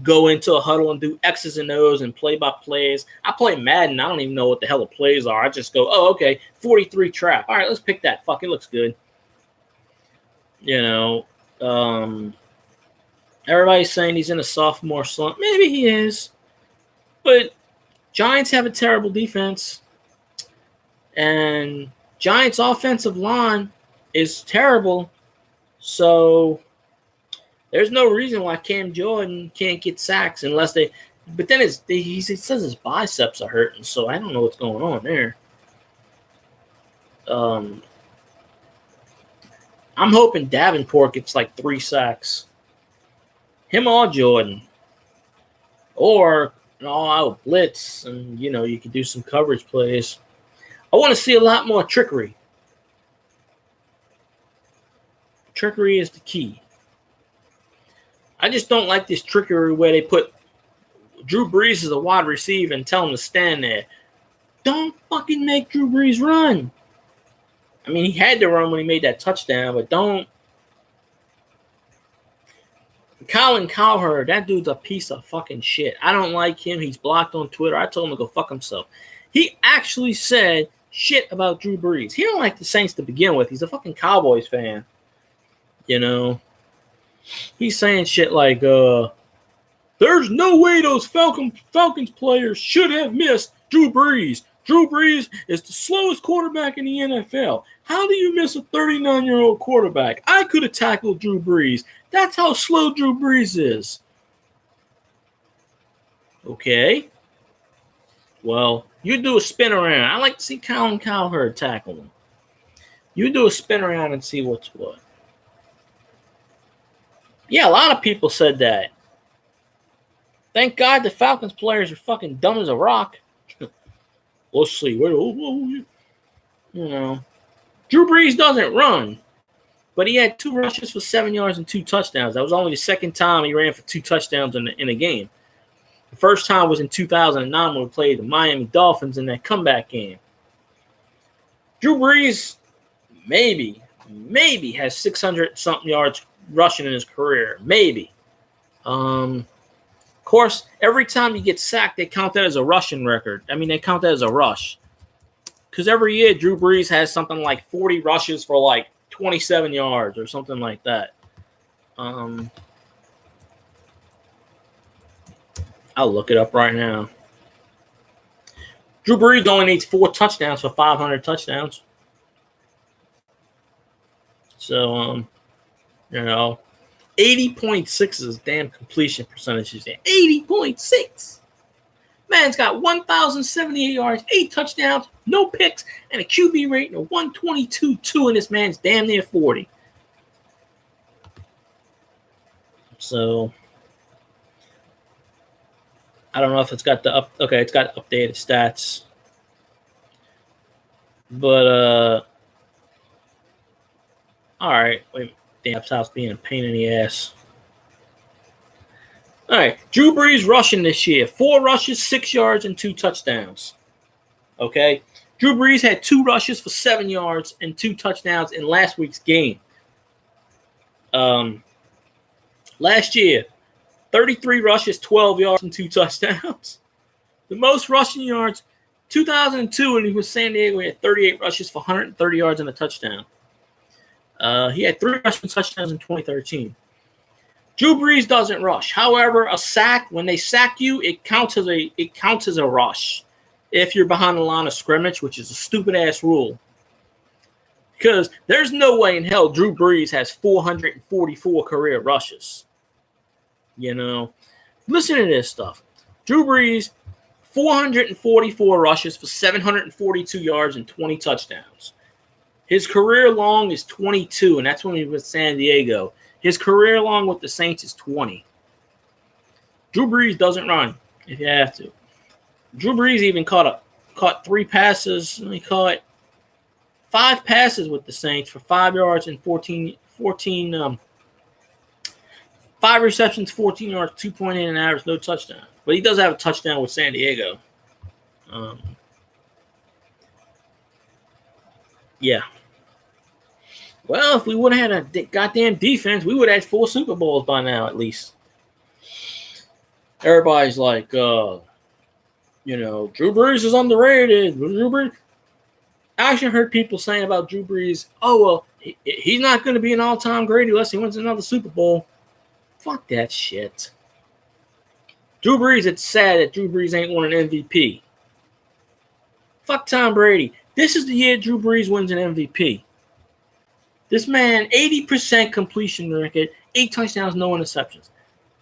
go into a huddle and do X's and O's and play by plays. I play Madden. I don't even know what the hell the plays are. I just go, oh, okay, 43 trap. All right, let's pick that. Fuck, it looks good. Everybody's saying he's in a sophomore slump. Maybe he is. But Giants have a terrible defense. And Giants' offensive line is terrible. So there's no reason why Cam Jordan can't get sacks unless they – but then he says his biceps are hurting, so I don't know what's going on there. I'm hoping Davenport gets like 3 sacks. Him or Jordan. Or an all-out blitz, and, you can do some coverage plays. I want to see a lot more trickery. Trickery is the key. I just don't like this trickery where they put Drew Brees as a wide receiver and tell him to stand there. Don't fucking make Drew Brees run. I mean, he had to run when he made that touchdown, but don't. Colin Cowherd, that dude's a piece of fucking shit. I don't like him. He's blocked on Twitter. I told him to go fuck himself. He actually said shit about Drew Brees. He don't like the Saints to begin with. He's a fucking Cowboys fan. You know, he's saying shit like, there's no way those Falcons players should have missed Drew Brees. Drew Brees is the slowest quarterback in the NFL. How do you miss a 39-year-old quarterback? I could have tackled Drew Brees. That's how slow Drew Brees is. Okay. Well, you do a spin around. I like to see Colin Cowherd tackle him. You do a spin around and see what's what. Yeah, a lot of people said that. Thank God the Falcons players are fucking dumb as a rock. Let's see. You know, Drew Brees doesn't run, but he had 2 rushes for 7 yards and 2 touchdowns. That was only the second time he ran for 2 touchdowns in a game. The first time was in 2009 when we played the Miami Dolphins in that comeback game. Drew Brees maybe has 600-something yards rushing in his career. Maybe. Of course, every time you get sacked, they count that as a rushing record. I mean, they count that as a rush. Because every year, Drew Brees has something like 40 rushes for like 27 yards or something like that. I'll look it up right now. Drew Brees only needs 4 touchdowns for 500 touchdowns. So, 80.6 is damn completion percentages there. 80.6. Man's got 1,078 yards, 8 touchdowns, no picks, and a QB rating of 122.2, and this man's damn near 40. So, I don't know if it's got it's got updated stats. But, all right. Wait, damn, South's being a pain in the ass. All right, Drew Brees rushing this year. 4 rushes, 6 yards, and 2 touchdowns. Okay? Drew Brees had 2 rushes for 7 yards and 2 touchdowns in last week's game. Last year, 33 rushes, 12 yards, and 2 touchdowns. The most rushing yards, 2002, when he was San Diego, he had 38 rushes for 130 yards and a touchdown. He had 3 rushing touchdowns in 2013. Drew Brees doesn't rush. However, a sack, when they sack you, it counts as a rush if you're behind the line of scrimmage, which is a stupid-ass rule. Because there's no way in hell Drew Brees has 444 career rushes. You know? Listen to this stuff. Drew Brees, 444 rushes for 742 yards and 20 touchdowns. His career long is 22, and that's when he was with San Diego. His career long with the Saints is 20. Drew Brees doesn't run if you have to. Drew Brees even caught 3 passes. He caught 5 passes with the Saints for 5 yards and 5 receptions, 14 yards, 2.8 an average, no touchdown. But he does have a touchdown with San Diego. Yeah. Well, if we would have had a goddamn defense, we would have had 4 Super Bowls by now, at least. Everybody's like, Drew Brees is underrated. Drew Brees. I actually heard people saying about Drew Brees, he's not going to be an all-time great unless he wins another Super Bowl. Fuck that shit. Drew Brees, it's sad that Drew Brees ain't won an MVP. Fuck Tom Brady. This is the year Drew Brees wins an MVP. This man, 80% completion record, 8 touchdowns, no interceptions.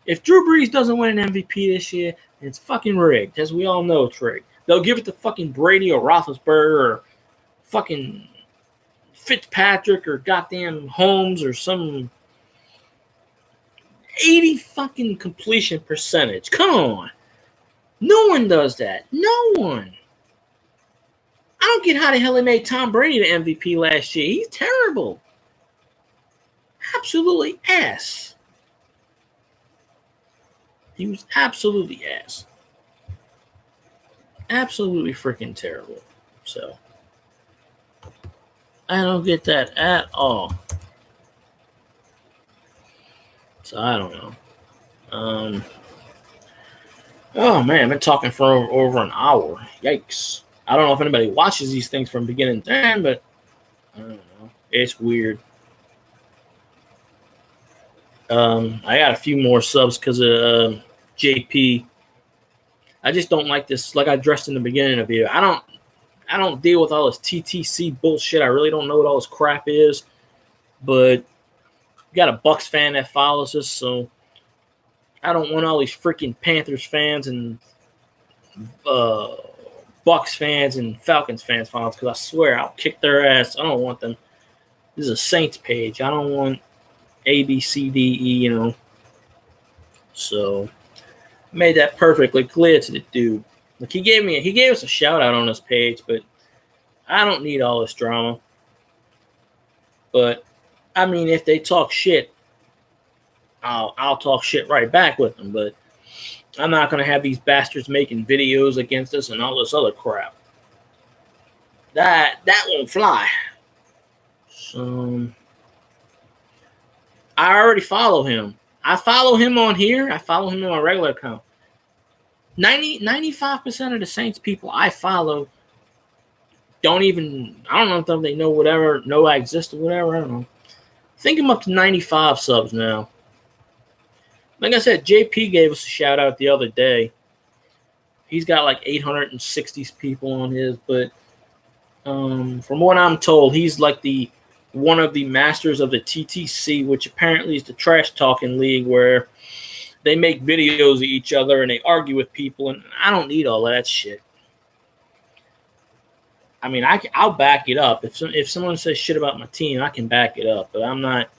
If Drew Brees doesn't win an MVP this year, it's fucking rigged. As we all know, it's rigged. They'll give it to fucking Brady or Roethlisberger or fucking Fitzpatrick or goddamn Holmes or some 80 fucking completion percentage. Come on. No one does that. No one. I don't get how the hell they made Tom Brady the MVP last year. He's terrible. Absolutely ass. He was absolutely ass. Absolutely freaking terrible. So, I don't get that at all. So, I don't know. Oh, man, I've been talking for over an hour. Yikes. I don't know if anybody watches these things from beginning to end, but I don't know. It's weird. I got a few more subs because of JP. I just don't like this. Like I addressed in the beginning of the video, I don't deal with all this TTC bullshit. I really don't know what all this crap is. But we got a Bucks fan that follows us, so I don't want all these freaking Panthers fans and Bucks fans and Falcons fans following us, because I swear I'll kick their ass. I don't want them. This is a Saints page. I don't want A, B, C, D, E, you know. So made that perfectly clear to the dude. Like he gave us a shout out on this page, but I don't need all this drama. But I mean, if they talk shit, I'll talk shit right back with them. But I'm not gonna have these bastards making videos against us and all this other crap. That won't fly. So I already follow him. I follow him on here. I follow him on my regular account. 95% of the Saints people I follow don't even, I don't know if they know whatever, know I exist or whatever. I don't know. I think I'm up to 95 subs now. Like I said, JP gave us a shout out the other day. He's got like 860 people on his, but from what I'm told, he's like one of the masters of the TTC, which apparently is the trash talking league where they make videos of each other and they argue with people, and I don't need all of that shit. I mean, I'll back it up. If someone says shit about my team, I can back it up, but I'm not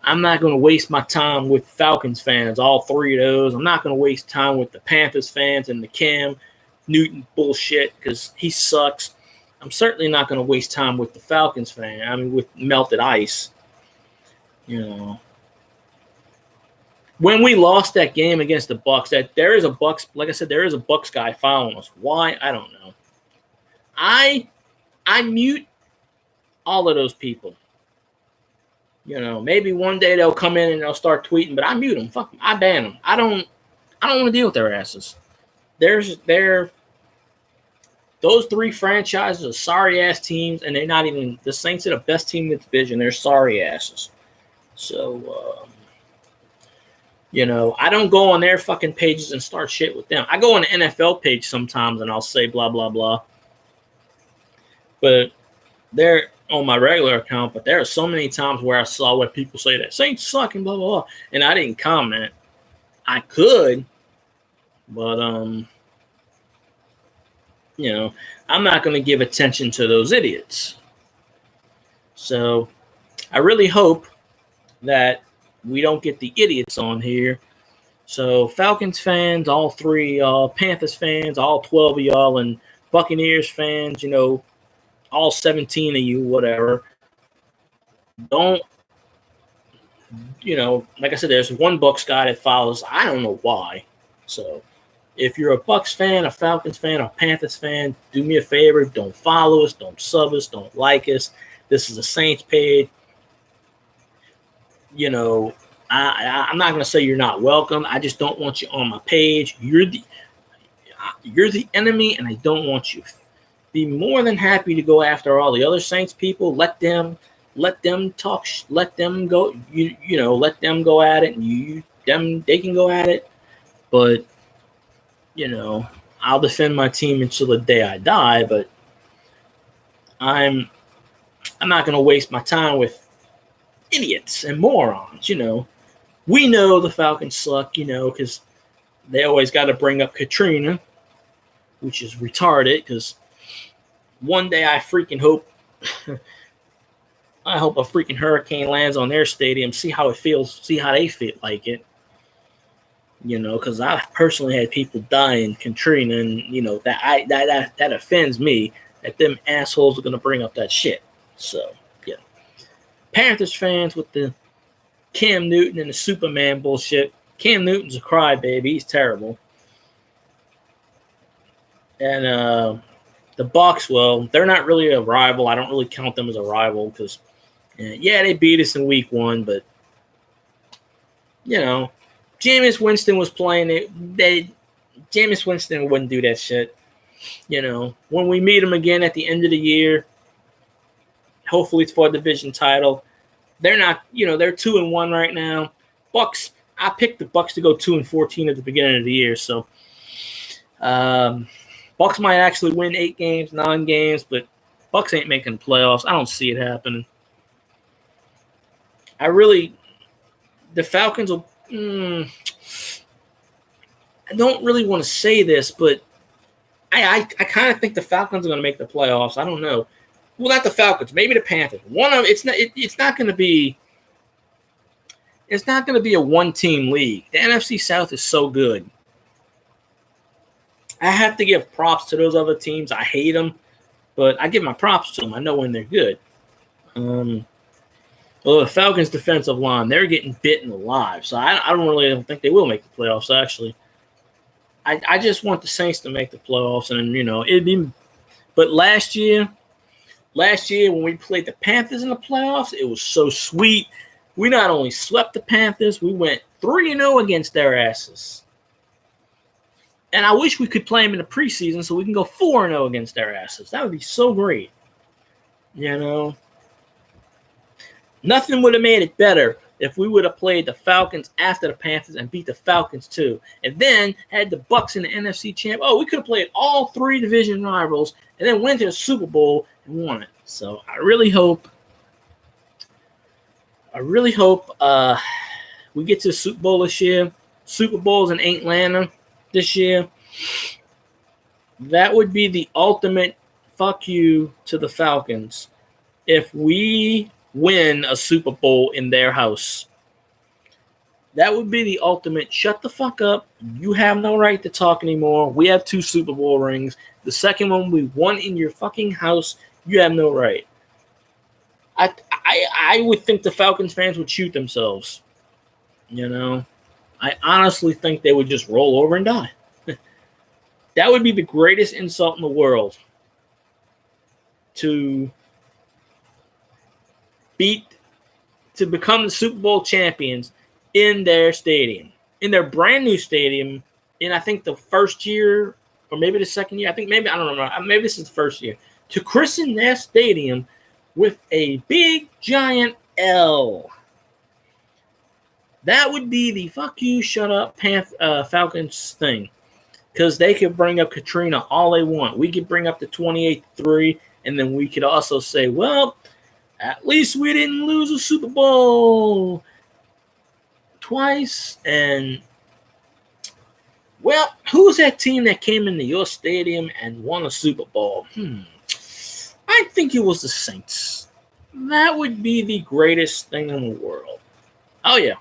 going to waste my time with Falcons fans, all three of those. I'm not going to waste time with the Panthers fans and the Cam Newton bullshit because he sucks. I'm certainly not going to waste time with the Falcons fan. I mean, with melted ice. You know. When we lost that game against the Bucks, that there is a Bucks, like I said, there is a Bucks guy following us. Why? I don't know. I mute all of those people. You know, maybe one day they'll come in and they'll start tweeting, but I mute them. Fuck them. I ban them. I don't want to deal with their asses. Those three franchises are sorry ass teams, and they're not even the Saints are the best team in the division. They're sorry asses. So you know, I don't go on their fucking pages and start shit with them. I go on the NFL page sometimes and I'll say blah blah blah. But they're on my regular account, but there are so many times where I saw where people say that Saints suck and blah blah blah, and I didn't comment. I could, but you know, I'm not going to give attention to those idiots. So I really hope that we don't get the idiots on here. So Falcons fans, all three y'all, Panthers fans, all 12 of y'all, and Buccaneers fans, you know, all 17 of you, whatever. Don't, you know, like I said, there's one Bucks guy that follows. I don't know why. So if you're a Bucks fan, a Falcons fan, a Panthers fan, do me a favor. Don't follow us. Don't sub us. Don't like us. This is a Saints page. You know, I'm not going to say you're not welcome. I just don't want you on my page. You're the enemy, and I don't want you. Be more than happy to go after all the other Saints people. Let them talk. Let them go. You know, let them go at it, and they can go at it. But you know, I'll defend my team until the day I die. But I'm not going to waste my time with idiots and morons. You know, we know the Falcons suck. You know, because they always got to bring up Katrina, which is retarded. Because one day I freaking hope a freaking hurricane lands on their stadium, see how it feels, see how they feel like it. You know, because I personally had people die in Katrina, and you know that offends me that them assholes are gonna bring up that shit. So yeah, Panthers fans with the Cam Newton and the Superman bullshit. Cam Newton's a crybaby. He's terrible. And the Bucks, well, they're not really a rival. I don't really count them as a rival because, yeah, they beat us in week 1, but, you know, Jameis Winston was playing it. Jameis Winston wouldn't do that shit. when we meet them again at the end of the year, hopefully it's for a division title. They're not, they're 2-1 right now. Bucks, I picked the Bucks to go 2-14 at the beginning of the year, so Bucks might actually win 8 games, 9 games, but Bucks ain't making the playoffs. I don't see it happening. The Falcons will. I don't really want to say this, but I kind of think the Falcons are going to make the playoffs. I don't know. Well, not the Falcons, maybe the Panthers. It's not going to be. It's not going to be a one-team league. The NFC South is so good. I have to give props to those other teams. I hate them, but I give my props to them. I know when they're good. Well, the Falcons' defensive line, they're getting bitten alive. So I don't think they will make the playoffs, actually. I just want the Saints to make the playoffs. And, it'd be – but last year when we played the Panthers in the playoffs, it was so sweet. We not only swept the Panthers, we went 3-0 against their asses. And I wish we could play them in the preseason so we can go 4-0 against their asses. That would be so great. Nothing would have made it better if we would have played the Falcons after the Panthers and beat the Falcons too. And then had the Bucks in the NFC champ. Oh, we could have played all 3 division rivals and then went to the Super Bowl and won it. So I really hope we get to the Super Bowl this year. Super Bowl's in Atlanta this year. That would be the ultimate fuck you to the Falcons if we win a Super Bowl in their house. That would be the ultimate shut the fuck up. You have no right to talk anymore. We have 2 Super Bowl rings. The second one we won in your fucking house. You have no right. I would think the Falcons fans would shoot themselves. I honestly think they would just roll over and die. That would be the greatest insult in the world. To become the Super Bowl champions in their stadium, in their brand new stadium, in I think the first year or maybe the second year. I don't know. Maybe this is the first year to christen their stadium with a big giant L. That would be the fuck you, shut up, Falcons thing, because they could bring up Katrina all they want. We could bring up the 28-3, and then we could also say, well, at least we didn't lose a Super Bowl twice. And, well, who's that team that came into your stadium and won a Super Bowl? I think it was the Saints. That would be the greatest thing in the world. Oh, yeah.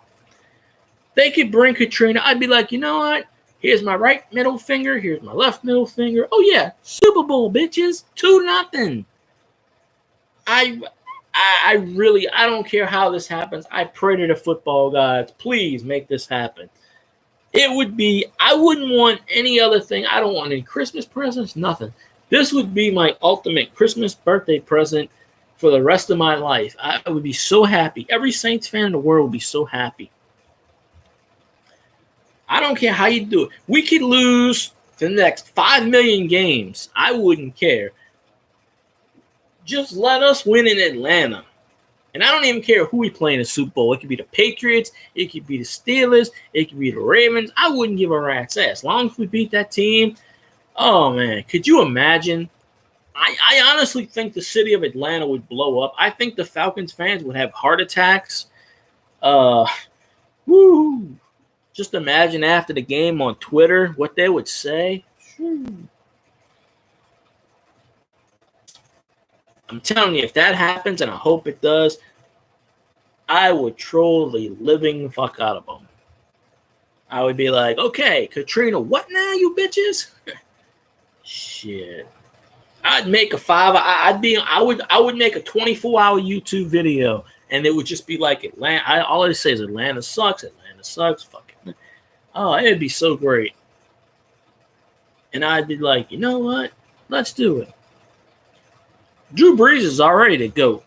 They could bring Katrina. I'd be like, you know what? Here's my right middle finger. Here's my left middle finger. Oh, yeah. Super Bowl, bitches. 2-0. I don't care how this happens. I pray to the football gods, please make this happen. I wouldn't want any other thing. I don't want any Christmas presents, nothing. This would be my ultimate Christmas birthday present for the rest of my life. I would be so happy. Every Saints fan in the world would be so happy. I don't care how you do it. We could lose the next 5 million games. I wouldn't care. Just let us win in Atlanta. And I don't even care who we play in the Super Bowl. It could be the Patriots. It could be the Steelers. It could be the Ravens. I wouldn't give a rat's ass. As long as we beat that team. Oh, man. Could you imagine? I honestly think the city of Atlanta would blow up. I think the Falcons fans would have heart attacks. Woo! Just imagine after the game on Twitter what they would say. I'm telling you, if that happens, and I hope it does, I would troll the living fuck out of them. I would be like, okay, Katrina, what now, you bitches? Shit. I'd make a I would make a 24-hour YouTube video, and it would just be like Atlanta. All I say is Atlanta sucks. Atlanta sucks. Fucking. Oh, it'd be so great. And I'd be like, you know what? Let's do it. Drew Brees is already the GOAT.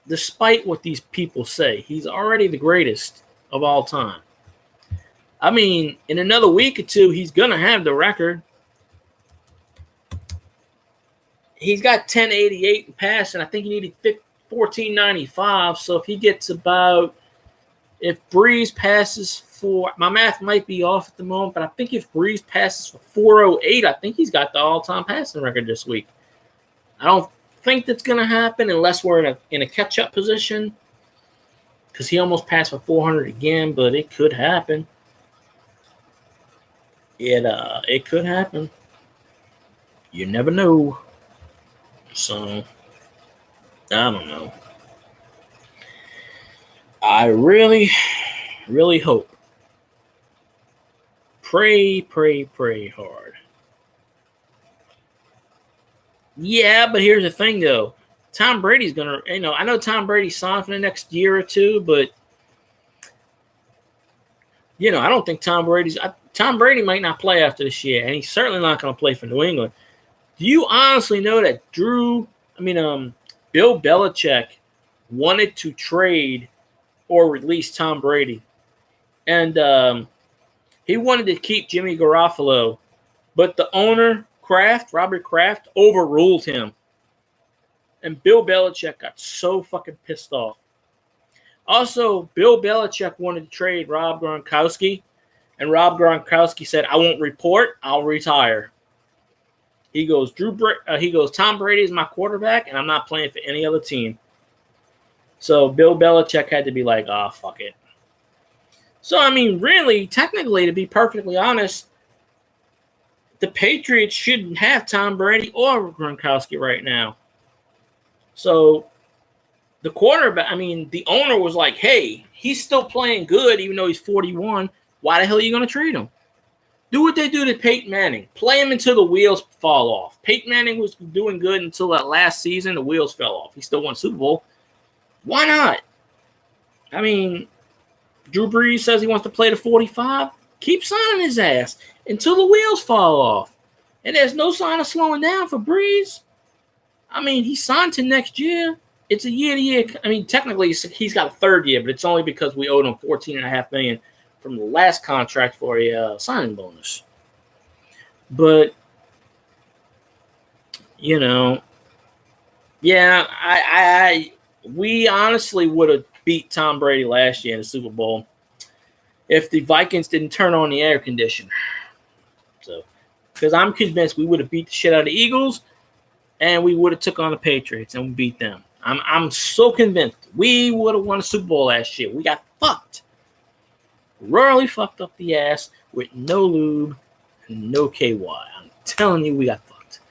Despite what these people say, he's already the greatest of all time. I mean, in another week or two, he's going to have the record. he's got 1088 in passing. I think he needed 1495. So if he gets about, if Brees passes for, my math might be off at the moment, but I think if Brees passes for 408, I think he's got the all-time passing record this week. I don't think that's going to happen unless we're in a catch-up position, because he almost passed for 400 again, but it could happen. It could happen. You never know. So, I don't know. I really, really hope. Pray hard. Yeah, but here's the thing, though. Tom Brady's going to, I know Tom Brady signed for the next year or two, but, I don't think Tom Brady might not play after this year, and he's certainly not going to play for New England. Do you honestly know that Bill Belichick wanted to trade or release Tom Brady? And he wanted to keep Jimmy Garoppolo, but the owner, Robert Kraft, overruled him. And Bill Belichick got so fucking pissed off. Also, Bill Belichick wanted to trade Rob Gronkowski, and Rob Gronkowski said, "I won't report. I'll retire." He goes, Tom Brady is my quarterback, and I'm not playing for any other team. So Bill Belichick had to be like, "Oh, fuck it." So, really, technically, to be perfectly honest, the Patriots shouldn't have Tom Brady or Gronkowski right now. So the quarterback, the owner was like, "Hey, he's still playing good even though he's 41. Why the hell are you going to trade him? Do what they do to Peyton Manning. Play him until the wheels fall off." Peyton Manning was doing good until that last season. The wheels fell off. He still won Super Bowl. Why not? Drew Brees says he wants to play to 45. Keep signing his ass until the wheels fall off. And there's no sign of slowing down for Brees. He signed to next year. It's a year-to-year. Technically, he's got a third year, but it's only because we owed him $14.5 million from the last contract for a signing bonus. But, we honestly would have beat Tom Brady last year in the Super Bowl if the Vikings didn't turn on the air conditioner. So, because I'm convinced we would have beat the shit out of the Eagles, and we would have took on the Patriots and we beat them. I'm so convinced we would have won a Super Bowl last year. We got fucked. Royally fucked up the ass with no lube and no KY. I'm telling you, we got fucked.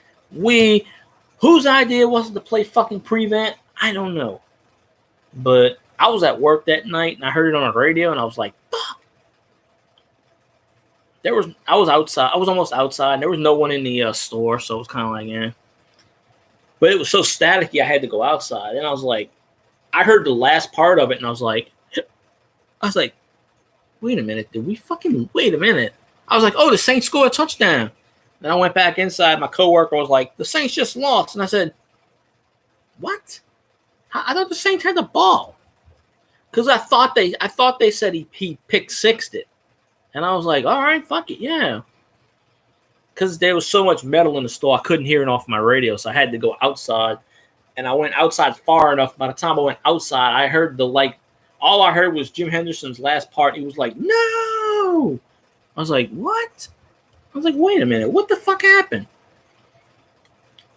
Whose idea was it to play fucking Prevent? I don't know. But I was at work that night and I heard it on the radio and I was like, fuck. I was outside. I was almost outside. And there was no one in the store, so it was kind of like, eh. But it was so staticky, I had to go outside. And I was like, I heard the last part of it, and I was like, wait a minute. Wait a minute. I was like, oh, the Saints scored a touchdown. Then I went back inside. My coworker was like, the Saints just lost. And I said, what? I thought the Saints had the ball. Because I thought they said he pick-sixed it. And I was like, all right, fuck it, yeah. Because there was so much metal in the store, I couldn't hear it off my radio, so I had to go outside. And I went outside far enough. By the time I went outside, I heard all I heard was Jim Henderson's last part. He was like, no! I was like, what? I was like, wait a minute, what the fuck happened?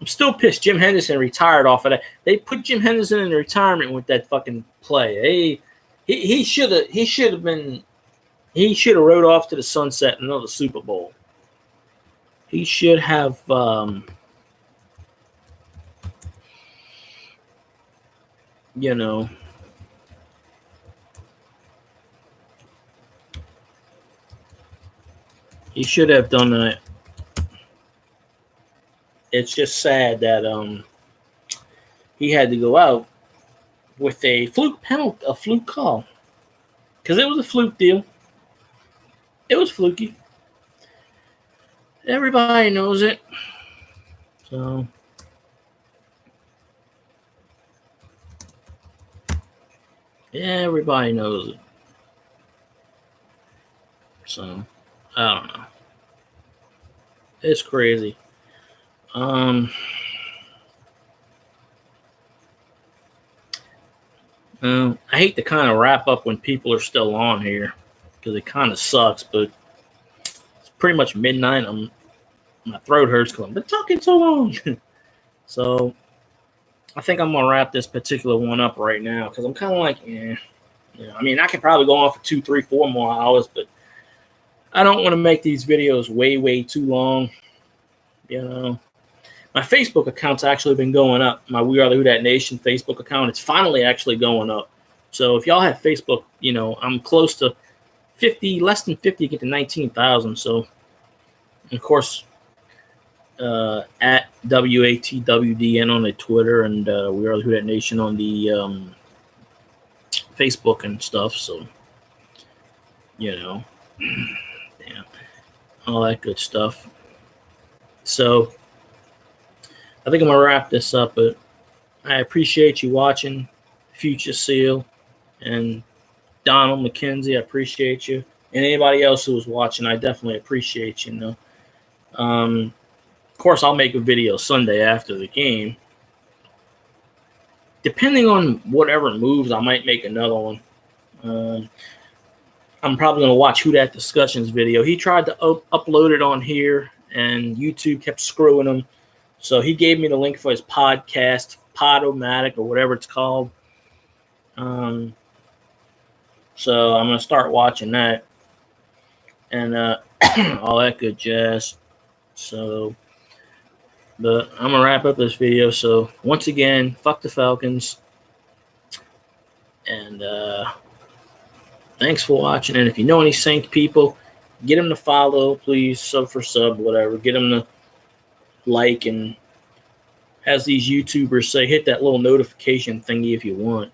I'm still pissed Jim Henderson retired off of that. They put Jim Henderson in retirement with that fucking play. He should have rode off to the sunset in another Super Bowl. He should have he should have done that. It's just sad that he had to go out with a fluke penalty, a fluke call. Because it was a fluke deal. It was fluky. Everybody knows it. So everybody knows it. So I don't know. It's crazy. I hate to kind of wrap up when people are still on here because it kind of sucks, but it's pretty much midnight. My throat hurts because I've been talking so long. So I think I'm gonna wrap this particular one up right now because I'm kind of like, I mean, I could probably go on for 2, 3, 4 more hours, but I don't want to make these videos way too long. My Facebook account's actually been going up. My We Are the Who Dat Nation Facebook account, it's finally actually going up. So if y'all have Facebook, I'm close to 50, less than 50, get to 19,000. So, of course, at WATWDN on the Twitter and We Are the Who Dat Nation on the Facebook and stuff. So, yeah, all that good stuff. So, I think I'm going to wrap this up, but I appreciate you watching, Future Seal, and Donald McKenzie. I appreciate you. And anybody else who was watching, I definitely appreciate you. Of course, I'll make a video Sunday after the game. Depending on whatever moves, I might make another one. I'm probably going to watch Who Dat Discussions video. He tried to upload it on here, and YouTube kept screwing him. So he gave me the link for his podcast, Podomatic or whatever it's called. So I'm going to start watching that and all that good jazz. So, but I'm going to wrap up this video. So once again, fuck the Falcons. And thanks for watching. And if you know any Saints people, get them to follow, please. Sub for sub, whatever. Get them to like, and as these YouTubers say, hit that little notification thingy if you want,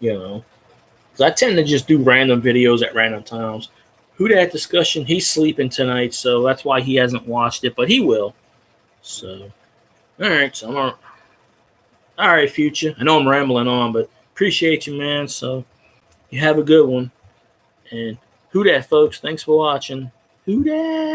because I tend to just do random videos at random times. Who Dat Discussion, he's sleeping tonight, so that's why he hasn't watched it, but he will. So, all right, Future. I know I'm rambling on, but appreciate you, man. So you have a good one. And Who Dat, folks. Thanks for watching. Who Dat?